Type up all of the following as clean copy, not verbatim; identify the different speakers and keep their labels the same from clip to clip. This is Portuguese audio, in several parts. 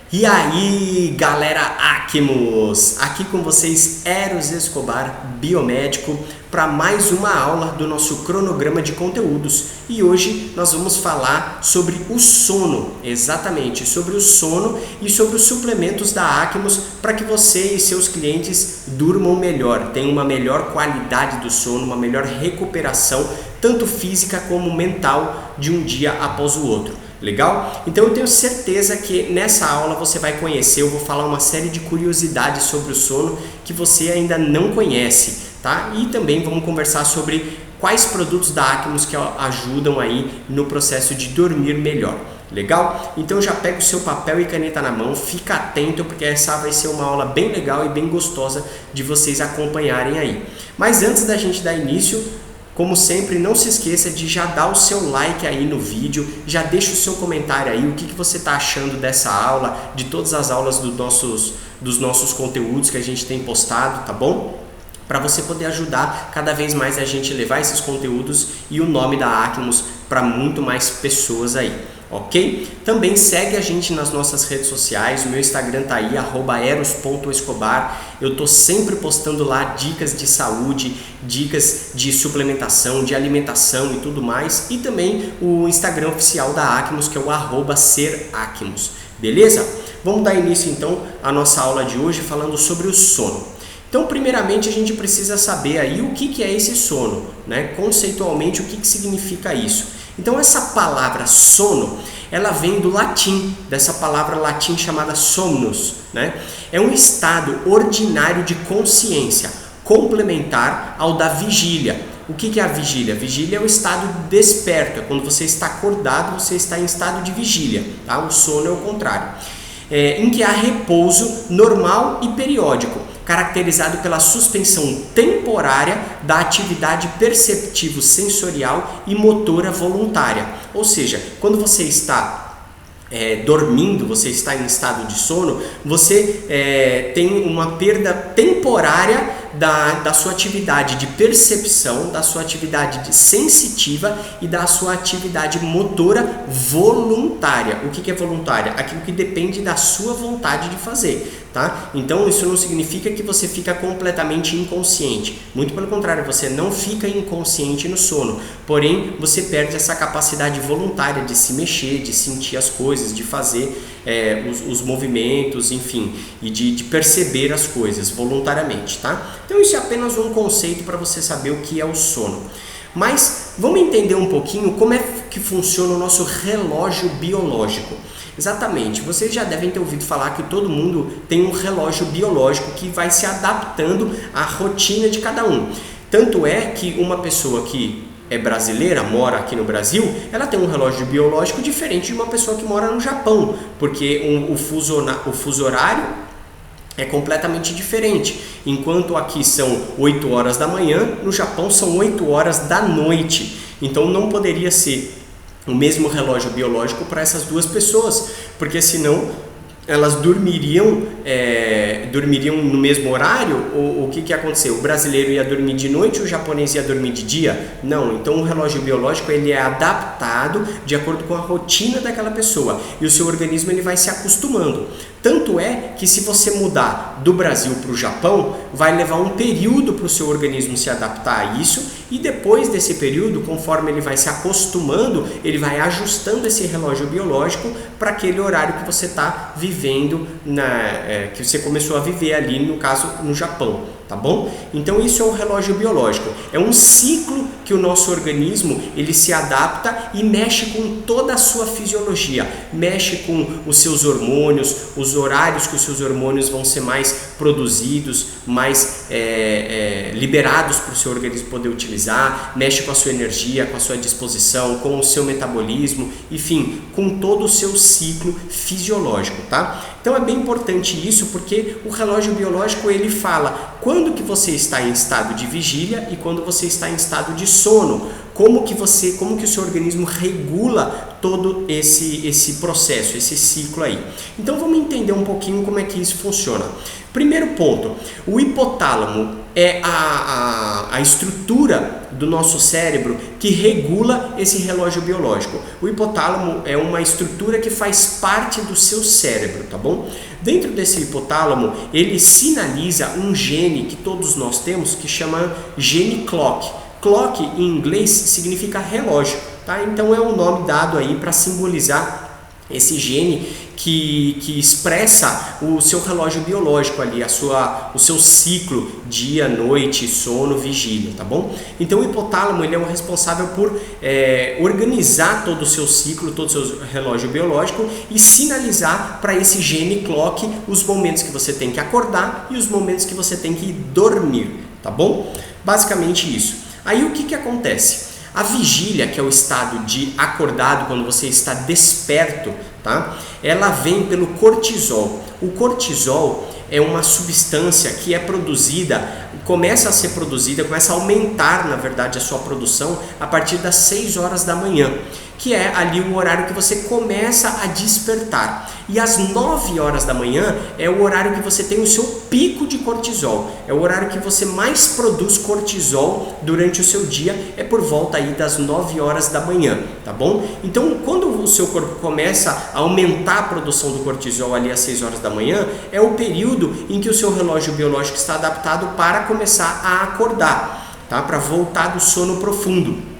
Speaker 1: E aí, galera Acmos! Aqui com vocês, Eros Escobar, biomédico, para mais uma aula do nosso cronograma de conteúdos. E hoje nós vamos falar sobre o sono, exatamente, sobre o sono e sobre os suplementos da Acmos para que você e seus clientes durmam melhor, tenham uma melhor qualidade do sono, uma melhor recuperação, tanto física como mental, de um dia após o outro. Legal? Então eu tenho certeza que nessa aula você vai conhecer, eu vou falar uma série de curiosidades sobre o sono que você ainda não conhece, tá? E também vamos conversar sobre quais produtos da Acmos que ajudam aí no processo de dormir melhor. Legal? Então já pega o seu papel e caneta na mão, fica atento porque essa vai ser uma aula bem legal e bem gostosa de vocês acompanharem aí. Mas antes da gente dar início, como sempre, não se esqueça de já dar o seu like aí no vídeo, já deixa o seu comentário aí, o que você está achando dessa aula, de todas as aulas dos nossos conteúdos que a gente tem postado, tá bom? Para você poder ajudar cada vez mais a gente levar esses conteúdos e o nome da Acmos para muito mais pessoas aí. Ok? Também segue a gente nas nossas redes sociais, o meu Instagram tá aí, @eros.escobar. Eu tô sempre postando lá dicas de saúde, dicas de suplementação, de alimentação e tudo mais. E também o Instagram oficial da Acmos, que é o @seracmos. Beleza? Vamos dar início então à nossa aula de hoje falando sobre o sono. Então, primeiramente, a gente precisa saber aí o que é esse sono, né? Conceitualmente, o que significa isso. Então, essa palavra sono, ela vem do latim, dessa palavra latim chamada somnus, né? É um estado ordinário de consciência, complementar ao da vigília. O que é a vigília? A vigília é o estado desperto, é quando você está acordado, você está em estado de vigília, tá? O sono é o contrário. Em que há repouso normal e periódico, caracterizado pela suspensão temporária da atividade perceptivo-sensorial e motora voluntária. Ou seja, quando você está dormindo, você está em estado de sono, você tem uma perda temporária da sua atividade de percepção, da sua atividade sensitiva e da sua atividade motora voluntária. O que é voluntária? Aquilo que depende da sua vontade de fazer, tá? Então isso não significa que você fica completamente inconsciente. Muito pelo contrário, você não fica inconsciente no sono. Porém, você perde essa capacidade voluntária de se mexer, de sentir as coisas, de fazer os movimentos, enfim, e de perceber as coisas voluntariamente, tá? Então isso é apenas um conceito para você saber o que é o sono. Mas vamos entender um pouquinho como é que funciona o nosso relógio biológico. Exatamente, vocês já devem ter ouvido falar que todo mundo tem um relógio biológico que vai se adaptando à rotina de cada um. Tanto é que uma pessoa que é brasileira, mora aqui no Brasil, ela tem um relógio biológico diferente de uma pessoa que mora no Japão, porque o fuso horário é completamente diferente. Enquanto aqui são 8 horas da manhã, no Japão são 8 horas da noite. Então não poderia ser o mesmo relógio biológico para essas duas pessoas, porque senão elas dormiriam no mesmo horário. O que aconteceu? O brasileiro ia dormir de noite, o japonês ia dormir de dia? Não, então o relógio biológico ele é adaptado de acordo com a rotina daquela pessoa e o seu organismo ele vai se acostumando. Tanto é que se você mudar do Brasil para o Japão, vai levar um período para o seu organismo se adaptar a isso e depois desse período, conforme ele vai se acostumando, ele vai ajustando esse relógio biológico para aquele horário que você está vivendo, que você começou a viver ali, no caso, no Japão, tá bom? Então isso é o relógio biológico, é um ciclo que o nosso organismo ele se adapta e mexe com toda a sua fisiologia, mexe com os seus hormônios, os horários que os seus hormônios vão ser mais produzidos, mais liberados para o seu organismo poder utilizar, mexe com a sua energia, com a sua disposição, com o seu metabolismo, enfim, com todo o seu ciclo fisiológico, tá? Então é bem importante isso porque o relógio biológico ele fala quando que você está em estado de vigília e quando você está em estado de sono, como que o seu organismo regula todo esse processo, esse ciclo aí. Então vamos entender um pouquinho como é que isso funciona. Primeiro ponto, o hipotálamo é a estrutura do nosso cérebro que regula esse relógio biológico. O hipotálamo é uma estrutura que faz parte do seu cérebro, tá bom? Dentro desse hipotálamo, ele sinaliza um gene que todos nós temos, que chama gene clock. Clock em inglês significa relógio, tá? Então é um nome dado aí para simbolizar esse gene que expressa o seu relógio biológico ali, o seu ciclo dia, noite, sono, vigília, tá bom? Então o hipotálamo ele é o responsável por organizar todo o seu ciclo, todo o seu relógio biológico e sinalizar para esse gene clock os momentos que você tem que acordar e os momentos que você tem que dormir, tá bom? Basicamente isso. Aí o que acontece? A vigília, que é o estado de acordado, quando você está desperto, tá? Ela vem pelo cortisol. O cortisol é uma substância que é produzida, começa a aumentar, na verdade, a sua produção a partir das 6 horas da manhã, que é ali o horário que você começa a despertar. E às 9 horas da manhã é o horário que você tem o seu pico de cortisol. É o horário que você mais produz cortisol durante o seu dia, é por volta aí das 9 horas da manhã, tá bom? Então, quando o seu corpo começa a aumentar a produção do cortisol ali às 6 horas da manhã, é o período em que o seu relógio biológico está adaptado para começar a acordar, tá? Para voltar do sono profundo.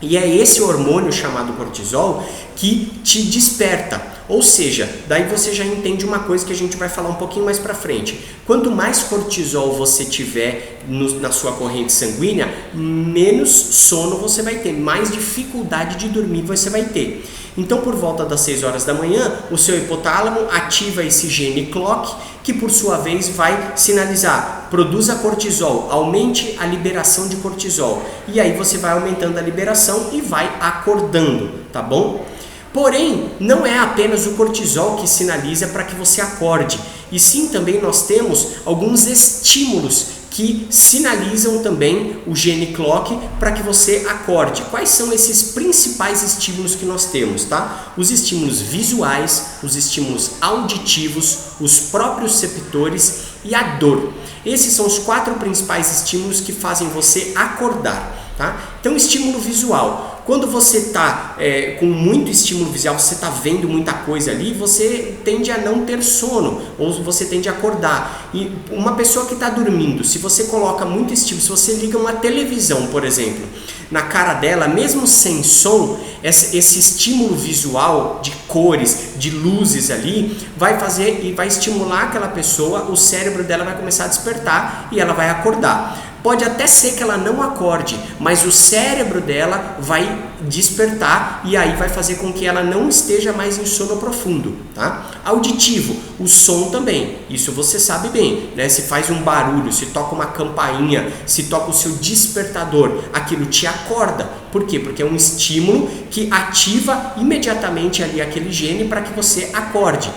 Speaker 1: E é esse hormônio chamado cortisol que te desperta. Ou seja, daí você já entende uma coisa que a gente vai falar um pouquinho mais para frente. Quanto mais cortisol você tiver na sua corrente sanguínea, menos sono você vai ter, mais dificuldade de dormir você vai ter. Então, por volta das 6 horas da manhã, o seu hipotálamo ativa esse gene clock, que por sua vez vai sinalizar: produza cortisol, aumente a liberação de cortisol. E aí você vai aumentando a liberação e vai acordando, tá bom? Porém, não é apenas o cortisol que sinaliza para que você acorde, e sim também nós temos alguns estímulos que sinalizam também o gene clock para que você acorde. Quais são esses principais estímulos que nós temos, tá? Os estímulos visuais, os estímulos auditivos, os próprios receptores e a dor. Esses são os 4 principais estímulos que fazem você acordar, tá? Então, estímulo visual. Quando você está com muito estímulo visual, você está vendo muita coisa ali, você tende a não ter sono, ou você tende a acordar. E uma pessoa que está dormindo, se você coloca muito estímulo, se você liga uma televisão, por exemplo, na cara dela, mesmo sem som, esse estímulo visual de cores, de luzes ali, vai fazer e vai estimular aquela pessoa, o cérebro dela vai começar a despertar e ela vai acordar. Pode até ser que ela não acorde, mas o cérebro dela vai despertar e aí vai fazer com que ela não esteja mais em sono profundo, tá? Auditivo, o som também, isso você sabe bem, né? Se faz um barulho, se toca uma campainha, se toca o seu despertador, aquilo te acorda. Por quê? Porque é um estímulo que ativa imediatamente ali aquele gene para que você acorde.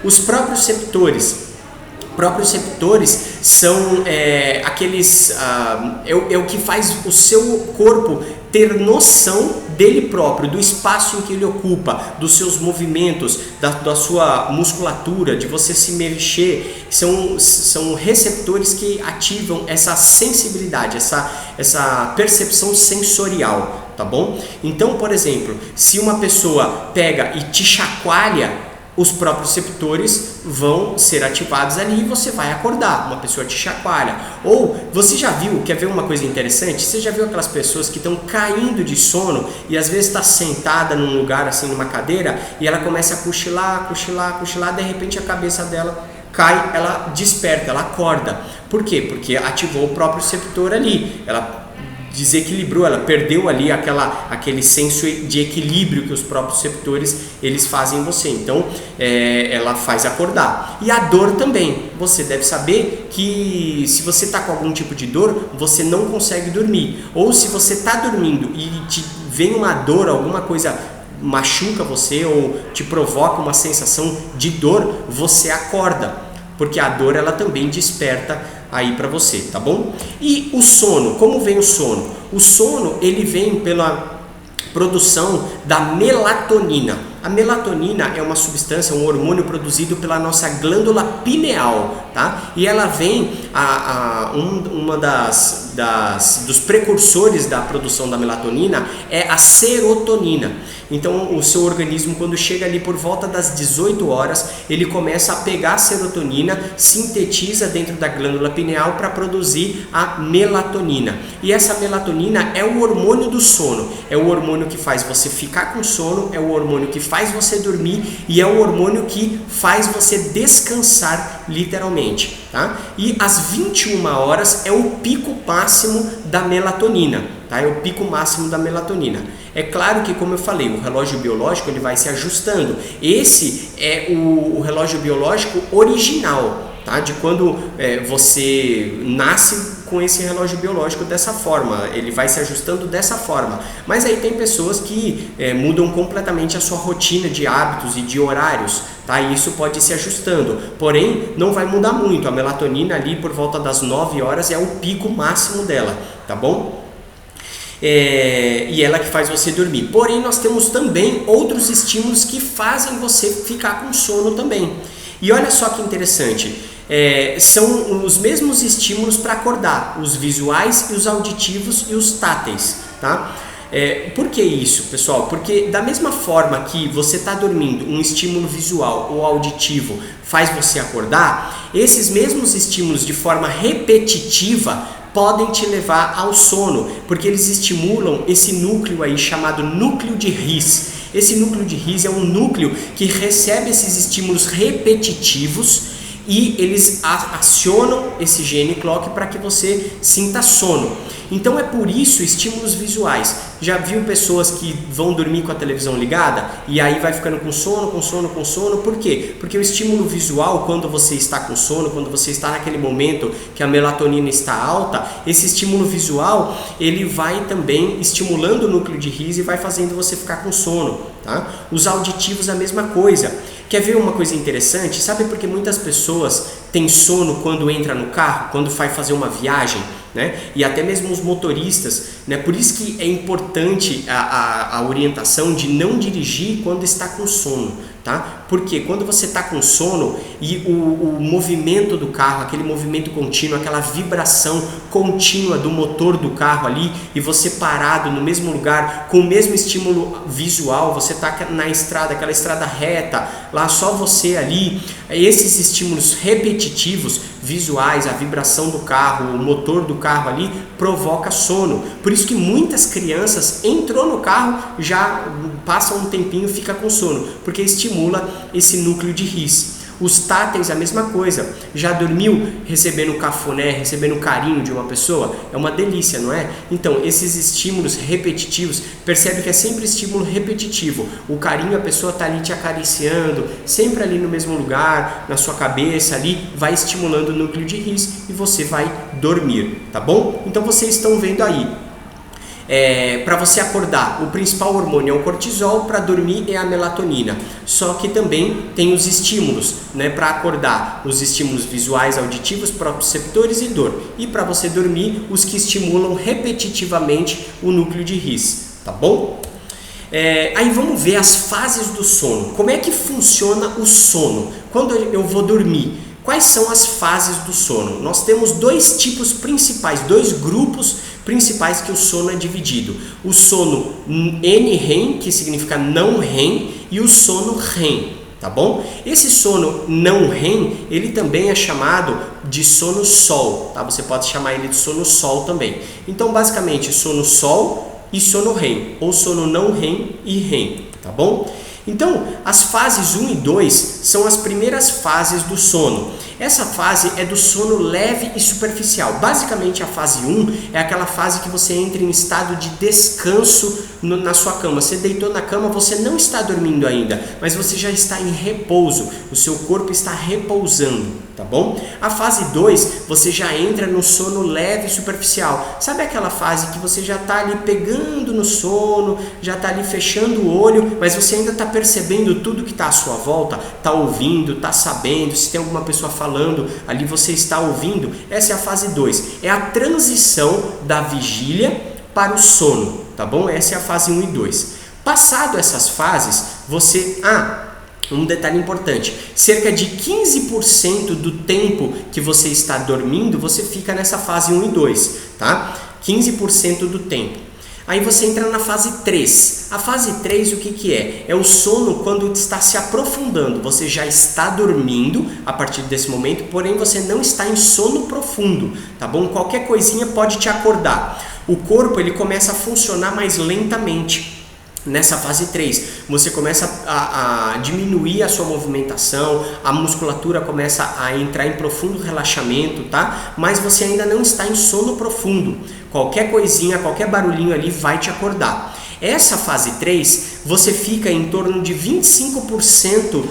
Speaker 1: Os próprios receptores são aqueles é o que faz o seu corpo ter noção dele próprio, do espaço em que ele ocupa, dos seus movimentos, da sua musculatura, de você se mexer. São receptores que ativam essa sensibilidade, essa percepção sensorial, tá bom? Então, por exemplo, se uma pessoa pega e te chacoalha, os próprios receptores vão ser ativados ali e você vai acordar. Uma pessoa te chacoalha. Ou você já viu, quer ver uma coisa interessante? Você já viu aquelas pessoas que estão caindo de sono e às vezes está sentada num lugar assim, numa cadeira, e ela começa a cochilar, de repente a cabeça dela cai, ela desperta, ela acorda. Por quê? Porque ativou o próprio receptor ali. Ela desequilibrou, ela perdeu ali aquele senso de equilíbrio que os próprios receptores eles fazem em você. Então ela faz acordar. E a dor também, você deve saber que se você está com algum tipo de dor, você não consegue dormir, ou se você está dormindo e te vem uma dor, alguma coisa machuca você ou te provoca uma sensação de dor, você acorda, porque a dor ela também desperta aí para você, tá bom? E o sono, como vem o sono? O sono ele vem pela produção da melatonina. A melatonina é uma substância, um hormônio produzido pela nossa glândula pineal, tá? E ela vem, uma dos precursores da produção da melatonina é a serotonina. Então o seu organismo, quando chega ali por volta das 18 horas, ele começa a pegar a serotonina, sintetiza dentro da glândula pineal para produzir a melatonina. E essa melatonina é o hormônio do sono, é o hormônio que faz você ficar com sono, é o hormônio que faz você dormir e é o hormônio que faz você descansar literalmente, tá? E às 21 horas é o pico máximo da melatonina, tá? É o pico máximo da melatonina. É claro que, como eu falei, o relógio biológico ele vai se ajustando. Esse é o relógio biológico original, tá? De quando você nasce com esse relógio biológico dessa forma, ele vai se ajustando dessa forma. Mas aí tem pessoas que mudam completamente a sua rotina de hábitos e de horários, tá? E isso pode ir se ajustando, porém não vai mudar muito. A melatonina ali por volta das 9 horas é o pico máximo dela, tá bom? E ela que faz você dormir. Porém, nós temos também outros estímulos que fazem você ficar com sono também. E olha só que interessante, são os mesmos estímulos para acordar, os visuais e os auditivos e os táteis, tá? Por que isso, pessoal? Porque da mesma forma que você está dormindo, um estímulo visual ou auditivo faz você acordar, esses mesmos estímulos de forma repetitiva podem te levar ao sono, porque eles estimulam esse núcleo aí chamado núcleo de His. Esse núcleo de His é um núcleo que recebe esses estímulos repetitivos e eles acionam esse gene clock para que você sinta sono. Então é por isso estímulos visuais. Já viu pessoas que vão dormir com a televisão ligada e aí vai ficando com sono? Por quê? Porque o estímulo visual, quando você está com sono, quando você está naquele momento que a melatonina está alta, esse estímulo visual ele vai também estimulando o núcleo de His e vai fazendo você ficar com sono, tá? Os auditivos a mesma coisa. Quer ver uma coisa interessante? Sabe por que muitas pessoas têm sono quando entra no carro, quando vai fazer uma viagem, né? E até mesmo os motoristas, né? Por isso que é importante a orientação de não dirigir quando está com sono, tá? Porque quando você está com sono e o movimento do carro, aquele movimento contínuo, aquela vibração contínua do motor do carro ali e você parado no mesmo lugar com o mesmo estímulo visual, você está na estrada, aquela estrada reta, lá só você ali, esses estímulos repetitivos visuais, a vibração do carro, o motor do carro ali provoca sono. Por isso que muitas crianças entrou no carro, já passa um tempinho e fica com sono, porque estimula esse núcleo de His. Os táteis a mesma coisa. Já dormiu recebendo cafuné, recebendo carinho de uma pessoa? É uma delícia, não é? Então, esses estímulos repetitivos, percebe que é sempre estímulo repetitivo. O carinho, a pessoa está ali te acariciando, sempre ali no mesmo lugar, na sua cabeça ali, vai estimulando o núcleo de His e você vai dormir, tá bom? Então, vocês estão vendo aí. Para você acordar, o principal hormônio é o cortisol, para dormir é a melatonina. Só que também tem os estímulos, né, para acordar, os estímulos visuais, auditivos, proprioceptores e dor. E para você dormir, os que estimulam repetitivamente o núcleo de His, tá bom? Aí vamos ver as fases do sono. Como é que funciona o sono? Quando eu vou dormir, quais são as fases do sono? Nós temos dois tipos principais, dois grupos principais que o sono é dividido. O sono NREM, que significa não REM, e o sono REM, tá bom? Esse sono não REM, ele também é chamado de sono sol, tá? Você pode chamar ele de sono sol também. Então, basicamente, sono sol e sono REM, ou sono não REM e REM, tá bom? Então, as fases 1 e 2 são as primeiras fases do sono. Essa fase é do sono leve e superficial. Basicamente, a fase 1 é aquela fase que você entra em estado de descanso na sua cama. Você deitou na cama, você não está dormindo ainda, mas você já está em repouso. O seu corpo está repousando, tá bom? A fase 2, você já entra no sono leve e superficial. Sabe aquela fase que você já está ali pegando no sono, já está ali fechando o olho, mas você ainda está percebendo tudo que está à sua volta, está ouvindo, está sabendo, se tem alguma pessoa falando, ali você está ouvindo. Essa é a fase 2, é a transição da vigília para o sono, tá bom? Essa é a fase 1 e 2. Passado essas fases, você... um detalhe importante, cerca de 15% do tempo que você está dormindo, você fica nessa fase 1 e 2, tá? 15% do tempo. Aí você entra na fase 3. A fase 3 o que é? É o sono quando está se aprofundando. Você já está dormindo a partir desse momento, porém você não está em sono profundo, tá bom? Qualquer coisinha pode te acordar. O corpo ele começa a funcionar mais lentamente. Nessa fase 3, você começa a diminuir a sua movimentação, a musculatura começa a entrar em profundo relaxamento, tá? Mas você ainda não está em sono profundo. Qualquer coisinha, qualquer barulhinho ali vai te acordar. Essa fase 3, você fica em torno de 25%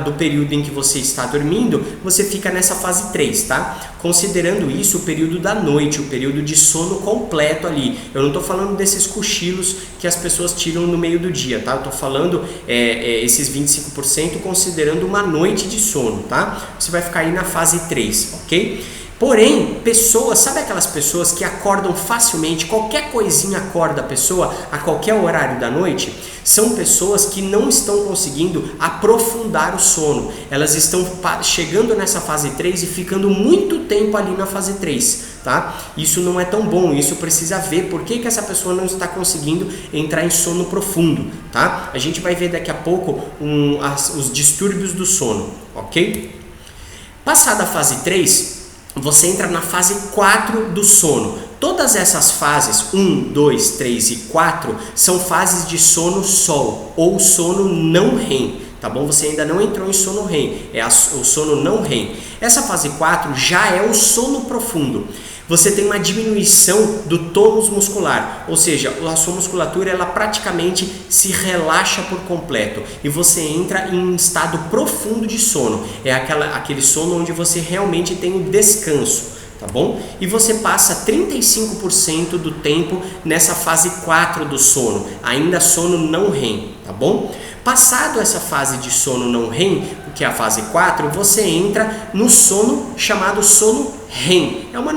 Speaker 1: do período em que você está dormindo, você fica nessa fase 3, tá? Considerando isso o período da noite, o período de sono completo ali. Eu não estou falando desses cochilos que as pessoas tiram no meio do dia, tá? Eu estou falando esses 25% considerando uma noite de sono, tá? Você vai ficar aí na fase 3, ok? Porém, pessoas, sabe aquelas pessoas que acordam facilmente, qualquer coisinha acorda a pessoa a qualquer horário da noite? São pessoas que não estão conseguindo aprofundar o sono. Elas estão chegando nessa fase 3 e ficando muito tempo ali na fase 3, tá? Isso não é tão bom, isso precisa ver por que essa pessoa não está conseguindo entrar em sono profundo, tá? A gente vai ver daqui a pouco os distúrbios do sono, ok? Passada a fase 3, você entra na fase 4 do sono. Todas essas fases, 1, 2, 3 e 4, são fases de sono sol ou sono não REM, tá bom? Você ainda não entrou em sono REM, é o sono não REM. Essa fase 4 já é o sono profundo. Você tem uma diminuição do tônus muscular, ou seja, a sua musculatura ela praticamente se relaxa por completo e você entra em um estado profundo de sono. É aquele sono onde você realmente tem um descanso, tá bom? E você passa 35% do tempo nessa fase 4 do sono, ainda sono não REM, tá bom? Passado essa fase de sono não REM, que é a fase 4, você entra no sono chamado sono REM. É uma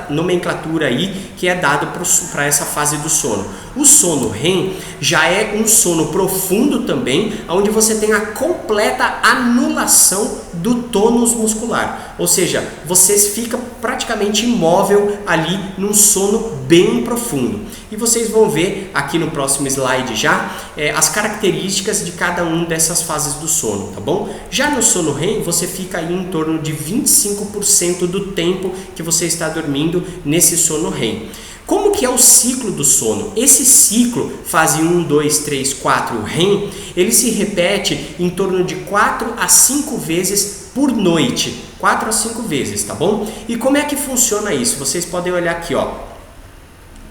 Speaker 1: nomenclatura aí que é dado para essa fase do sono. O sono REM já é um sono profundo também, onde você tem a completa anulação do tônus muscular. Ou seja, você fica praticamente imóvel ali num sono bem profundo. E vocês vão ver aqui no próximo slide já as características de cada uma dessas fases do sono, tá bom? Já no sono REM, você fica aí em torno de 25% do tempo que você está dormindo nesse sono REM. Como que é o ciclo do sono? Esse ciclo, fase 1, 2, 3, 4, REM, ele se repete em torno de 4 a 5 vezes por noite. 4 a 5 vezes, tá bom? E como é que funciona isso? Vocês podem olhar aqui, ó.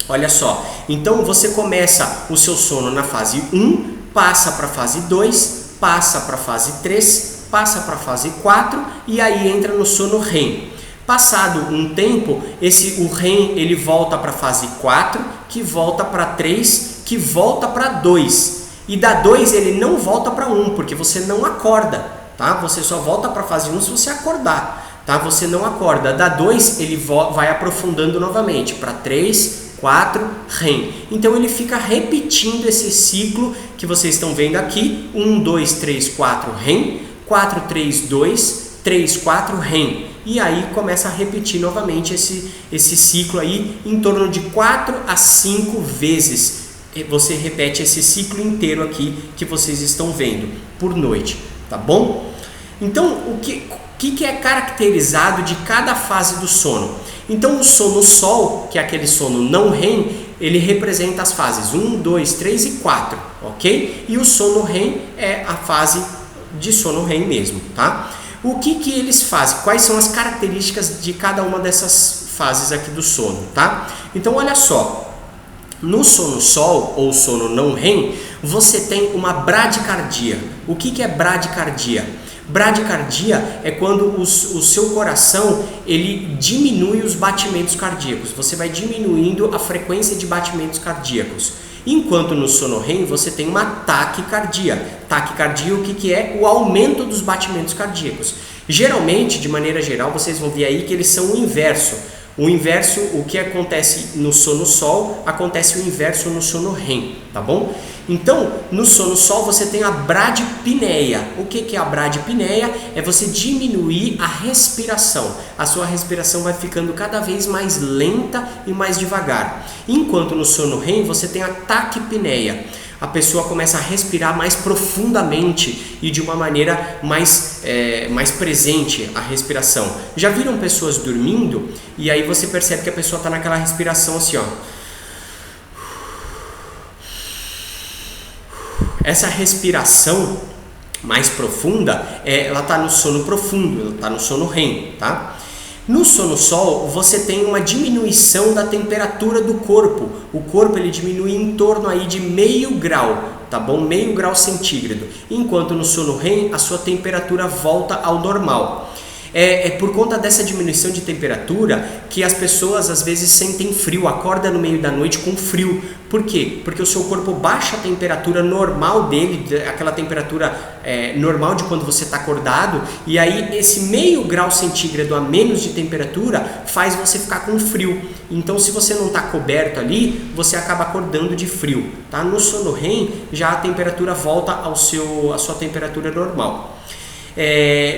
Speaker 1: Olha só, então você começa o seu sono na fase 1, passa para a fase 2, passa para a fase 3, passa para a fase 4 e aí entra no sono REM. Passado um tempo, o REM ele volta para a fase 4, que volta para 3, que volta para 2. E da 2 ele não volta para 1, porque você não acorda, tá? Você só volta para a fase 1 se você acordar, tá? Você não acorda. Da 2 ele vai aprofundando novamente para 3, 4, REM. Então ele fica repetindo esse ciclo que vocês estão vendo aqui. 1, 2, 3, 4, REM. 4, 3, 2, 3, 4, REM. E aí começa a repetir novamente esse ciclo aí em torno de 4 a 5 vezes. Você repete esse ciclo inteiro aqui que vocês estão vendo por noite, tá bom? Então, o que é caracterizado de cada fase do sono? Então, o sono sol, que é aquele sono não REM, ele representa as fases 1, 2, 3 e 4, ok? E o sono REM é a fase de sono REM mesmo, tá? O que eles fazem? Quais são as características de cada uma dessas fases aqui do sono, tá? Então, olha só. No sono sol ou sono não REM, você tem uma bradicardia. O que é bradicardia? Bradicardia é quando o seu coração ele diminui os batimentos cardíacos. Você vai diminuindo a frequência de batimentos cardíacos. Enquanto no sono REM você tem uma taquicardia. Taquicardia o que é? O aumento dos batimentos cardíacos. Geralmente, de maneira geral, vocês vão ver aí que eles são o inverso. O inverso, o que acontece no sono sol, acontece o inverso no sono REM, tá bom? Então, no sono sol você tem a bradipneia. O que é a bradipneia? É você diminuir a respiração. A sua respiração vai ficando cada vez mais lenta e mais devagar. Enquanto no sono REM você tem a taquipneia. A pessoa começa a respirar mais profundamente e de uma maneira mais presente a respiração. Já viram pessoas dormindo e aí você percebe que a pessoa está naquela respiração assim, ó. Essa respiração mais profunda, ela está no sono profundo, ela está no sono REM, tá? No sono sol, você tem uma diminuição da temperatura do corpo. O corpo ele diminui em torno aí de meio grau, tá bom? Meio grau centígrado. Enquanto no sono REM, a sua temperatura volta ao normal. É por conta dessa diminuição de temperatura que as pessoas às vezes sentem frio, acordam no meio da noite com frio. Por quê? Porque o seu corpo baixa a temperatura normal dele, aquela temperatura normal de quando você está acordado, e aí esse meio grau centígrado a menos de temperatura faz você ficar com frio. Então se você não está coberto ali, você acaba acordando de frio. Tá? No sono REM já a temperatura volta à sua temperatura normal.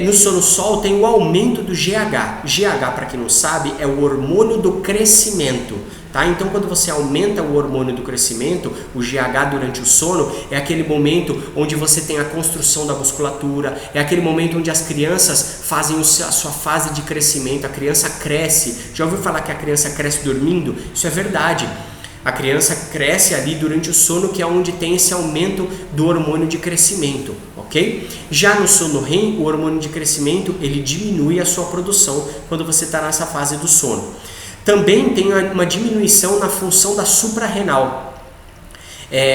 Speaker 1: No sono sol tem o aumento do GH. GH, para quem não sabe, é o hormônio do crescimento. Tá? Então, quando você aumenta o hormônio do crescimento, o GH durante o sono, é aquele momento onde você tem a construção da musculatura, é aquele momento onde as crianças fazem a sua fase de crescimento, a criança cresce. Já ouviu falar que a criança cresce dormindo? Isso é verdade. A criança cresce ali durante o sono, que é onde tem esse aumento do hormônio de crescimento, ok? Já no sono REM, o hormônio de crescimento, ele diminui a sua produção quando você está nessa fase do sono. Também tem uma diminuição na função da suprarrenal.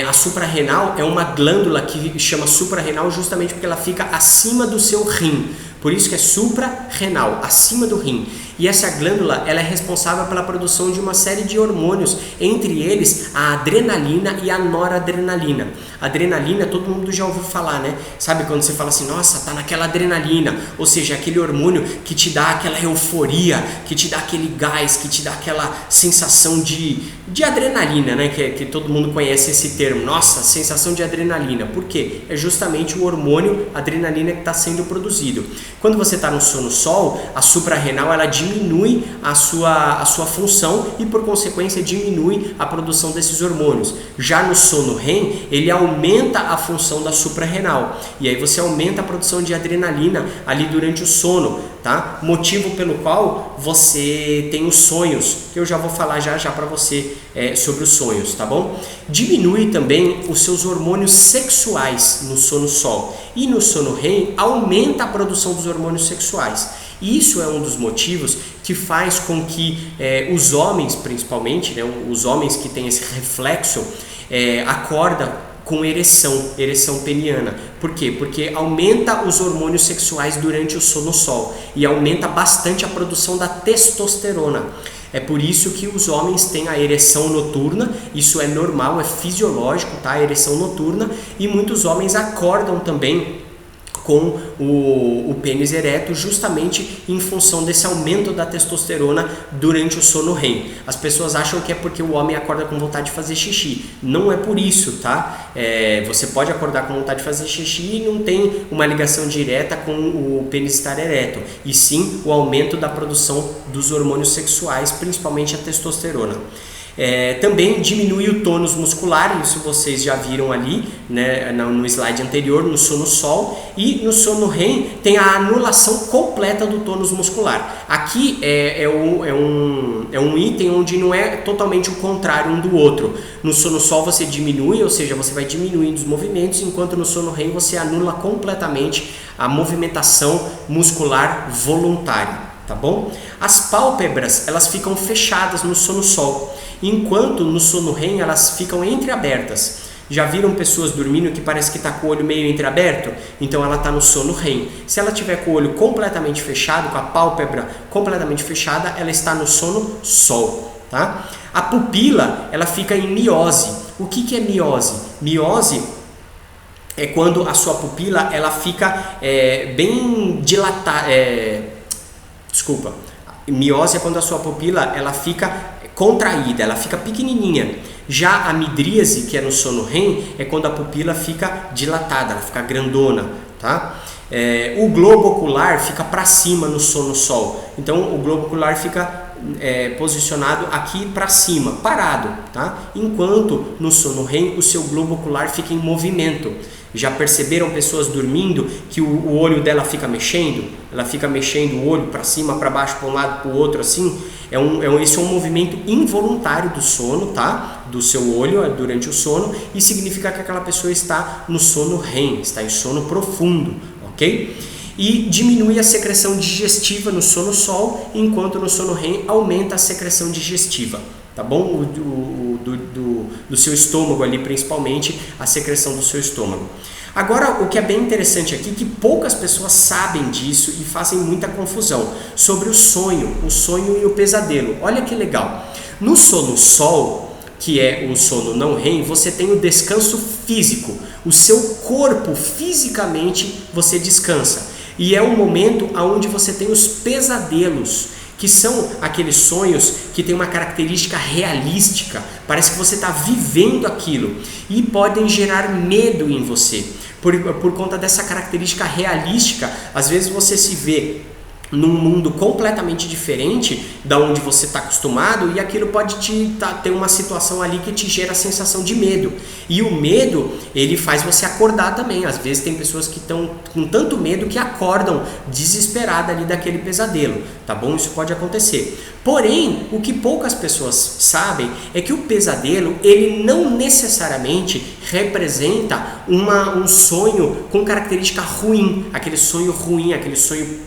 Speaker 1: A suprarrenal é uma glândula que chama suprarrenal justamente porque ela fica acima do seu rim. Por isso que é suprarrenal, acima do rim. E essa glândula ela é responsável pela produção de uma série de hormônios, entre eles a adrenalina e a noradrenalina. Adrenalina, todo mundo já ouviu falar, né? Sabe quando você fala assim, nossa, tá naquela adrenalina, ou seja, aquele hormônio que te dá aquela euforia, que te dá aquele gás, que te dá aquela sensação de adrenalina, né? Que todo mundo conhece esse termo, nossa, sensação de adrenalina. Por quê? É justamente o hormônio adrenalina que está sendo produzido. Quando você está no sono sol, a suprarrenal ela diminui a sua função e por consequência diminui a produção desses hormônios. Já no sono REM, ele aumenta a função da suprarrenal e aí você aumenta a produção de adrenalina ali durante o sono, tá? Motivo pelo qual você tem os sonhos, que eu já vou falar já para você sobre os sonhos, tá bom? Diminui também os seus hormônios sexuais no sono sol e no sono REM aumenta a produção dos hormônios sexuais. Isso é um dos motivos que faz com que os homens, principalmente, né, os homens que têm esse reflexo, acordam com ereção peniana. Por quê? Porque aumenta os hormônios sexuais durante o sono sol e aumenta bastante a produção da testosterona. É por isso que os homens têm a ereção noturna, isso é normal, é fisiológico, tá? A ereção noturna, e muitos homens acordam também com o pênis ereto justamente em função desse aumento da testosterona durante o sono REM. As pessoas acham que é porque o homem acorda com vontade de fazer xixi. Não é por isso, tá? Você pode acordar com vontade de fazer xixi e não tem uma ligação direta com o pênis estar ereto, e sim o aumento da produção dos hormônios sexuais, principalmente a testosterona. Também diminui o tônus muscular, isso vocês já viram ali, né, no slide anterior, no sono sol, e no sono REM tem a anulação completa do tônus muscular. Aqui é um item onde não é totalmente o contrário um do outro. No sono sol você diminui, ou seja, você vai diminuindo os movimentos, enquanto no sono REM você anula completamente a movimentação muscular voluntária, tá bom? As pálpebras, elas ficam fechadas no sono sol, enquanto no sono REM elas ficam entreabertas. Já viram pessoas dormindo que parece que está com o olho meio entreaberto? Então ela está no sono REM. Se ela tiver com o olho completamente fechado, com a pálpebra completamente fechada, ela está no sono sol, tá? A pupila, ela fica em miose. O que é miose? Miose é quando a sua pupila ela fica bem dilatada. Miose é quando a sua pupila ela fica contraída, ela fica pequenininha. Já a midríase, que é no sono REM, é quando a pupila fica dilatada, ela fica grandona, tá? O globo ocular fica para cima no sono sol, então o globo ocular fica posicionado aqui para cima, parado, tá? Enquanto no sono REM o seu globo ocular fica em movimento. Já perceberam pessoas dormindo que o olho dela fica mexendo? Ela fica mexendo o olho para cima, para baixo, para um lado, para o outro, assim. Esse é um movimento involuntário do sono, tá? Do seu olho durante o sono, e significa que aquela pessoa está no sono REM, está em sono profundo, ok? E diminui a secreção digestiva no sono sol, enquanto no sono REM aumenta a secreção digestiva, tá bom? Do seu estômago ali, principalmente a secreção do seu estômago. Agora, o que é bem interessante aqui, que poucas pessoas sabem disso e fazem muita confusão sobre o sonho e o pesadelo. Olha que legal. No sono sol, que é um sono não REM, você tem o descanso físico. O seu corpo, fisicamente, você descansa. E é um momento onde você tem os pesadelos, que são aqueles sonhos que tem uma característica realística, parece que você está vivendo aquilo, e podem gerar medo em você, por conta dessa característica realística. Às vezes você se vê num mundo completamente diferente da onde você está acostumado, e aquilo pode ter uma situação ali que te gera a sensação de medo, e o medo, ele faz você acordar também. Às vezes tem pessoas que estão com tanto medo que acordam desesperadas ali daquele pesadelo, tá bom? Isso pode acontecer. Porém, o que poucas pessoas sabem é que o pesadelo, ele não necessariamente representa um sonho com característica ruim, aquele sonho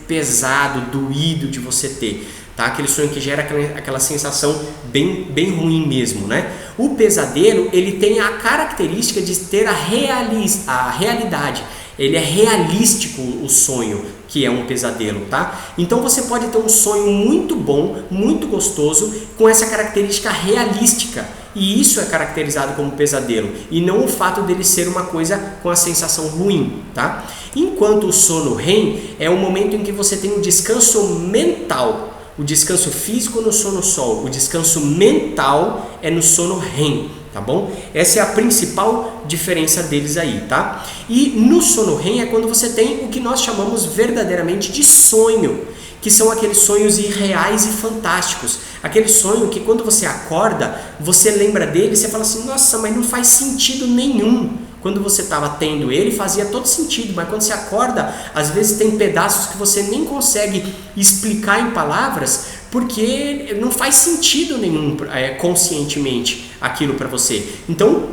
Speaker 1: pesado, doído de você ter, tá? Aquele sonho que gera aquela sensação bem ruim mesmo, né? O pesadelo, ele tem a característica de ter a realidade. Ele é realístico, o sonho, que é um pesadelo, tá? Então você pode ter um sonho muito bom, muito gostoso, com essa característica realística, e isso é caracterizado como pesadelo, e não o fato dele ser uma coisa com a sensação ruim, tá? Enquanto o sono REM é o momento em que você tem um descanso mental. O descanso físico no sono sol, o descanso mental é no sono REM, tá bom? Essa é a principal diferença deles aí, tá? E no sono REM é quando você tem o que nós chamamos verdadeiramente de sonho, que são aqueles sonhos irreais e fantásticos. Aquele sonho que quando você acorda, você lembra dele e você fala assim, nossa, mas não faz sentido nenhum. Quando você estava tendo ele, fazia todo sentido, mas quando você acorda, às vezes tem pedaços que você nem consegue explicar em palavras, porque não faz sentido nenhum conscientemente aquilo para você. Então,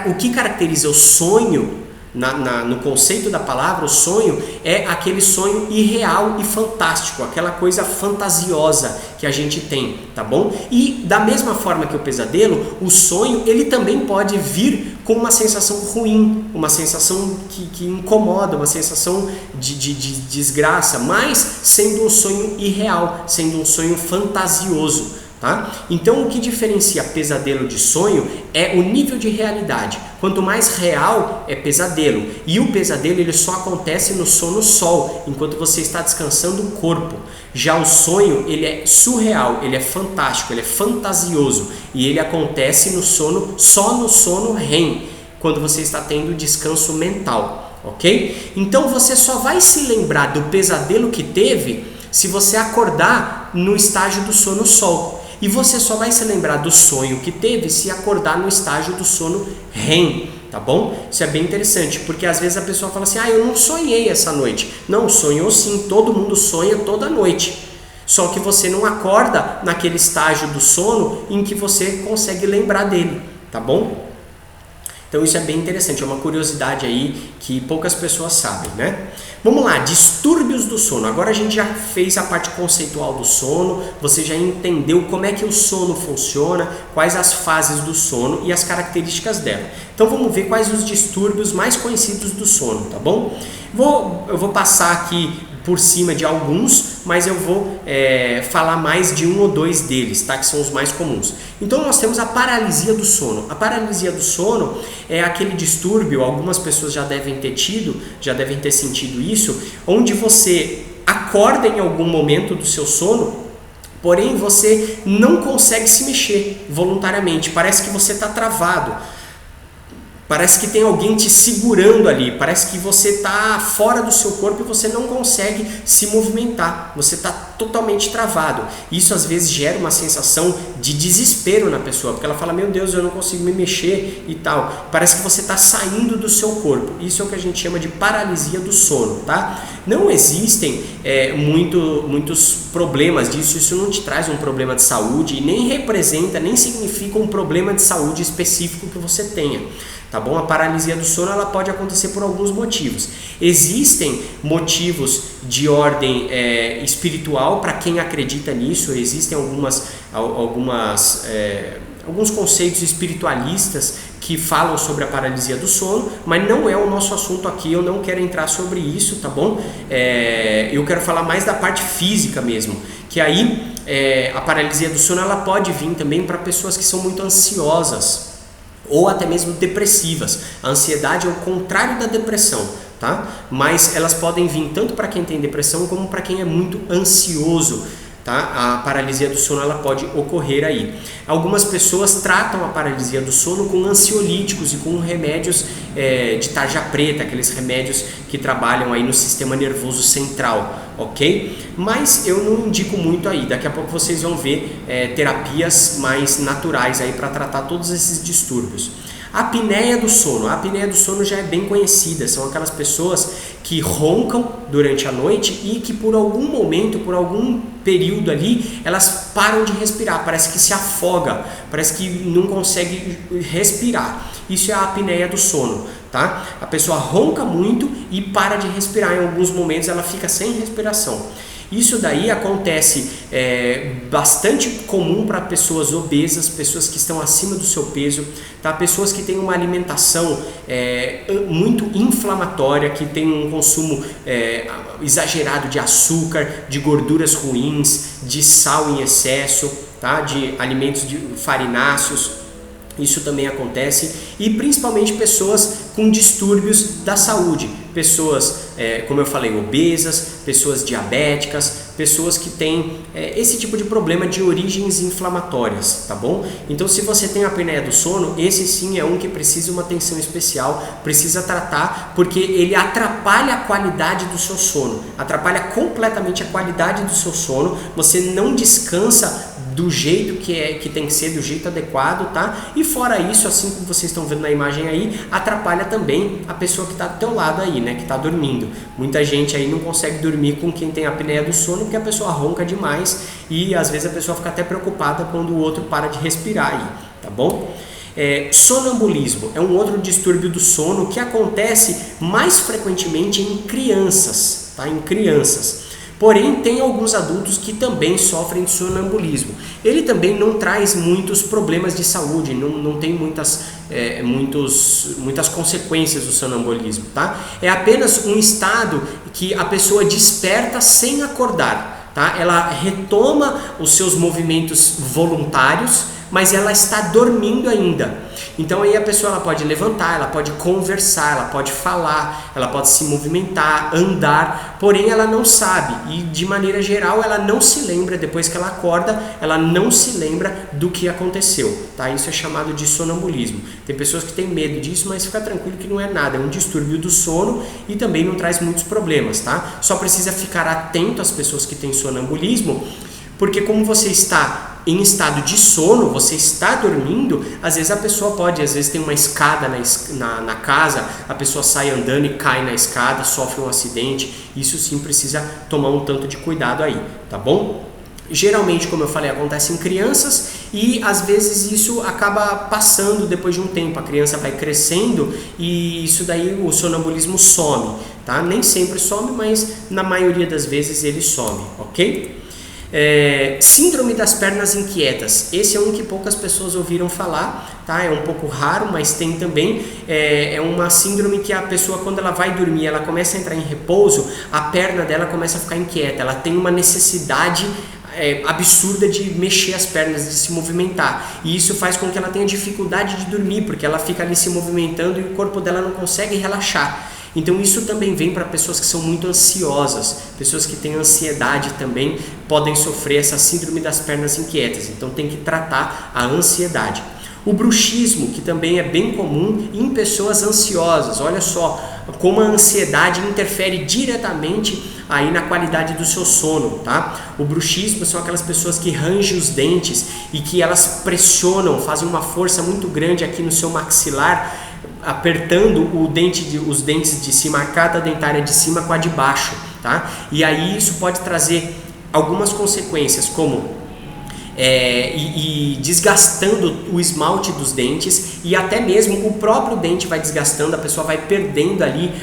Speaker 1: o que caracteriza o sonho, no conceito da palavra, o sonho é aquele sonho irreal e fantástico, aquela coisa fantasiosa que a gente tem, tá bom? E da mesma forma que o pesadelo, o sonho, ele também pode vir com uma sensação ruim, uma sensação que incomoda, uma sensação de desgraça, mas sendo um sonho irreal, sendo um sonho fantasioso. Tá? Então o que diferencia pesadelo de sonho é o nível de realidade. Quanto mais real é pesadelo, e o pesadelo ele só acontece no sono sol, enquanto você está descansando o corpo. Já o sonho ele é surreal, ele é fantástico, ele é fantasioso, e ele acontece só no sono REM, quando você está tendo descanso mental, ok? Então você só vai se lembrar do pesadelo que teve se você acordar no estágio do sono sol. E você só vai se lembrar do sonho que teve se acordar no estágio do sono REM, tá bom? Isso é bem interessante, porque às vezes a pessoa fala assim, eu não sonhei essa noite. Não, sonhou sim, todo mundo sonha toda noite. Só que você não acorda naquele estágio do sono em que você consegue lembrar dele, tá bom? Então isso é bem interessante, é uma curiosidade aí que poucas pessoas sabem, né? Vamos lá, distúrbios do sono. Agora a gente já fez a parte conceitual do sono, você já entendeu como é que o sono funciona, quais as fases do sono e as características dela. Então vamos ver quais os distúrbios mais conhecidos do sono, tá bom? Eu vou passar aqui por cima de alguns, mas eu vou falar mais de um ou dois deles, tá? Que são os mais comuns. Então nós temos a paralisia do sono. A paralisia do sono é aquele distúrbio, algumas pessoas já devem ter sentido isso, onde você acorda em algum momento do seu sono, porém você não consegue se mexer voluntariamente, parece que você está travado. Parece que tem alguém te segurando ali, parece que você está fora do seu corpo e você não consegue se movimentar, você está totalmente travado. Isso às vezes gera uma sensação de desespero na pessoa, porque ela fala, meu Deus, eu não consigo me mexer e tal. Parece que você está saindo do seu corpo. Isso é o que a gente chama de paralisia do sono, tá? Não existem muitos problemas disso, isso não te traz um problema de saúde e nem representa, nem significa um problema de saúde específico que você tenha. Tá bom? A paralisia do sono ela pode acontecer por alguns motivos. Existem motivos de ordem espiritual para quem acredita nisso. Existem alguns conceitos espiritualistas que falam sobre a paralisia do sono, mas não é o nosso assunto aqui, eu não quero entrar sobre isso, tá bom? Eu quero falar mais da parte física mesmo, que aí a paralisia do sono ela pode vir também para pessoas que são muito ansiosas, ou até mesmo depressivas. A ansiedade é o contrário da depressão, tá? Mas elas podem vir tanto para quem tem depressão como para quem é muito ansioso, tá? A paralisia do sono ela pode ocorrer aí. Algumas pessoas tratam a paralisia do sono com ansiolíticos e com remédios de tarja preta, aqueles remédios que trabalham aí no sistema nervoso central, ok? Mas eu não indico muito aí. Daqui a pouco vocês vão ver terapias mais naturais aí para tratar todos esses distúrbios. A apneia do sono. A apneia do sono já é bem conhecida. São aquelas pessoas que roncam durante a noite e que por algum momento, por algum período ali, elas param de respirar. Parece que se afoga, parece que não consegue respirar. Isso é a apneia do sono, tá? A pessoa ronca muito e para de respirar. Em alguns momentos ela fica sem respiração. Isso daí acontece bastante comum para pessoas obesas, pessoas que estão acima do seu peso, tá? Pessoas que têm uma alimentação muito inflamatória, que tem um consumo exagerado de açúcar, de gorduras ruins, de sal em excesso, tá? De alimentos farináceos. Isso também acontece, e principalmente pessoas com distúrbios da saúde, pessoas, como eu falei, obesas, pessoas diabéticas, pessoas que têm esse tipo de problema de origens inflamatórias, tá bom? Então se você tem a apneia do sono, esse sim é um que precisa uma atenção especial, precisa tratar, porque ele atrapalha a qualidade do seu sono, atrapalha completamente a qualidade do seu sono, você não descansa do jeito que tem que ser, do jeito adequado, tá? E fora isso, assim como vocês estão vendo na imagem aí, atrapalha também a pessoa que está do teu lado aí, né? Que está dormindo. Muita gente aí não consegue dormir com quem tem apneia do sono porque a pessoa ronca demais e às vezes a pessoa fica até preocupada quando o outro para de respirar aí, tá bom? Sonambulismo é um outro distúrbio do sono que acontece mais frequentemente em crianças, tá? Em crianças. Porém, tem alguns adultos que também sofrem de sonambulismo. Ele também não traz muitos problemas de saúde, não tem muitas consequências do sonambulismo, tá? É apenas um estado que a pessoa desperta sem acordar, tá? Ela retoma os seus movimentos voluntários, mas ela está dormindo ainda. Então aí a pessoa ela pode levantar, ela pode conversar, ela pode falar, ela pode se movimentar, andar, porém ela não sabe e de maneira geral ela não se lembra, depois que ela acorda, ela não se lembra do que aconteceu, tá? Isso é chamado de sonambulismo. Tem pessoas que têm medo disso, mas fica tranquilo que não é nada, é um distúrbio do sono e também não traz muitos problemas, tá? Só precisa ficar atento às pessoas que têm sonambulismo, porque como você está em estado de sono, você está dormindo, às vezes a pessoa pode, às vezes tem uma escada na casa, a pessoa sai andando e cai na escada, sofre um acidente, isso sim precisa tomar um tanto de cuidado aí, tá bom? Geralmente, como eu falei, acontece em crianças e às vezes isso acaba passando depois de um tempo, a criança vai crescendo e isso daí o sonambulismo some, tá? Nem sempre some, mas na maioria das vezes ele some, ok? Síndrome das pernas inquietas, esse é um que poucas pessoas ouviram falar, tá? É um pouco raro, mas tem também, é uma síndrome que a pessoa quando ela vai dormir, ela começa a entrar em repouso, a perna dela começa a ficar inquieta, ela tem uma necessidade absurda de mexer as pernas, de se movimentar, e isso faz com que ela tenha dificuldade de dormir, porque ela fica ali se movimentando e o corpo dela não consegue relaxar. Então isso também vem para pessoas que são muito ansiosas, pessoas que têm ansiedade também podem sofrer essa síndrome das pernas inquietas, então tem que tratar a ansiedade. O bruxismo, que também é bem comum em pessoas ansiosas, olha só como a ansiedade interfere diretamente aí na qualidade do seu sono, tá? O bruxismo são aquelas pessoas que rangem os dentes e que elas pressionam, fazem uma força muito grande aqui no seu maxilar, apertando os dentes de cima, a arcada dentária de cima com a de baixo, tá? E aí isso pode trazer algumas consequências, como desgastando o esmalte dos dentes, e até mesmo o próprio dente vai desgastando, a pessoa vai perdendo ali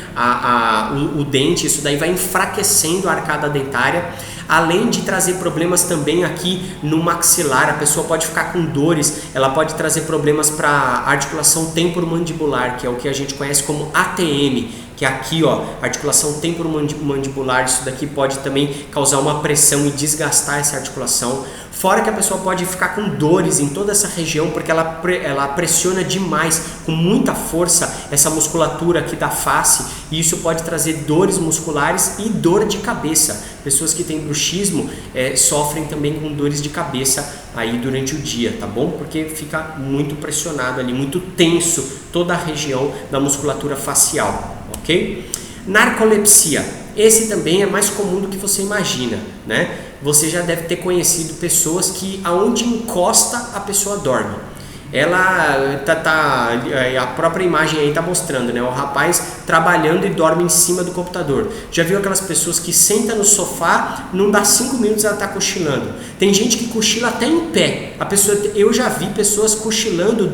Speaker 1: o dente, isso daí vai enfraquecendo a arcada dentária, além de trazer problemas também aqui no maxilar. A pessoa pode ficar com dores, ela pode trazer problemas para a articulação temporomandibular, que é o que a gente conhece como ATM, que é aqui, ó, articulação temporomandibular. Isso daqui pode também causar uma pressão e desgastar essa articulação. Fora que a pessoa pode ficar com dores em toda essa região, porque ela pressiona demais, com muita força, essa musculatura aqui da face, e isso pode trazer dores musculares e dor de cabeça. Pessoas que têm bruxismo sofrem também com dores de cabeça aí durante o dia, tá bom? Porque fica muito pressionado ali, muito tenso toda a região da musculatura facial, ok? Narcolepsia, esse também é mais comum do que você imagina, né? Você já deve ter conhecido pessoas que aonde encosta a pessoa dorme. Ela a própria imagem aí tá mostrando, né? O rapaz trabalhando e dorme em cima do computador. Já viu aquelas pessoas que sentam no sofá, não dá 5 minutos ela tá cochilando. Tem gente que cochila até em pé. Eu já vi pessoas cochilando,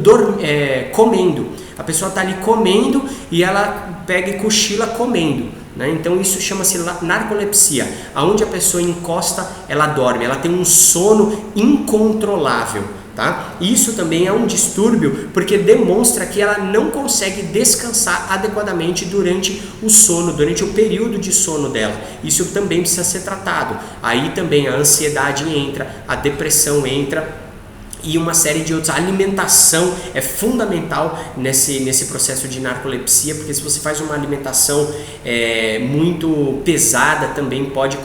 Speaker 1: comendo. A pessoa tá ali comendo e ela pega e cochila comendo, né? Então isso chama-se narcolepsia. Aonde a pessoa encosta, ela dorme. Ela tem um sono incontrolável. Tá? Isso também é um distúrbio, porque demonstra que ela não consegue descansar adequadamente durante o sono, durante o período de sono dela. Isso também precisa ser tratado. Aí também a ansiedade entra, a depressão entra e uma série de outros. A alimentação é fundamental nesse processo de narcolepsia, porque se você faz uma alimentação muito pesada, também pode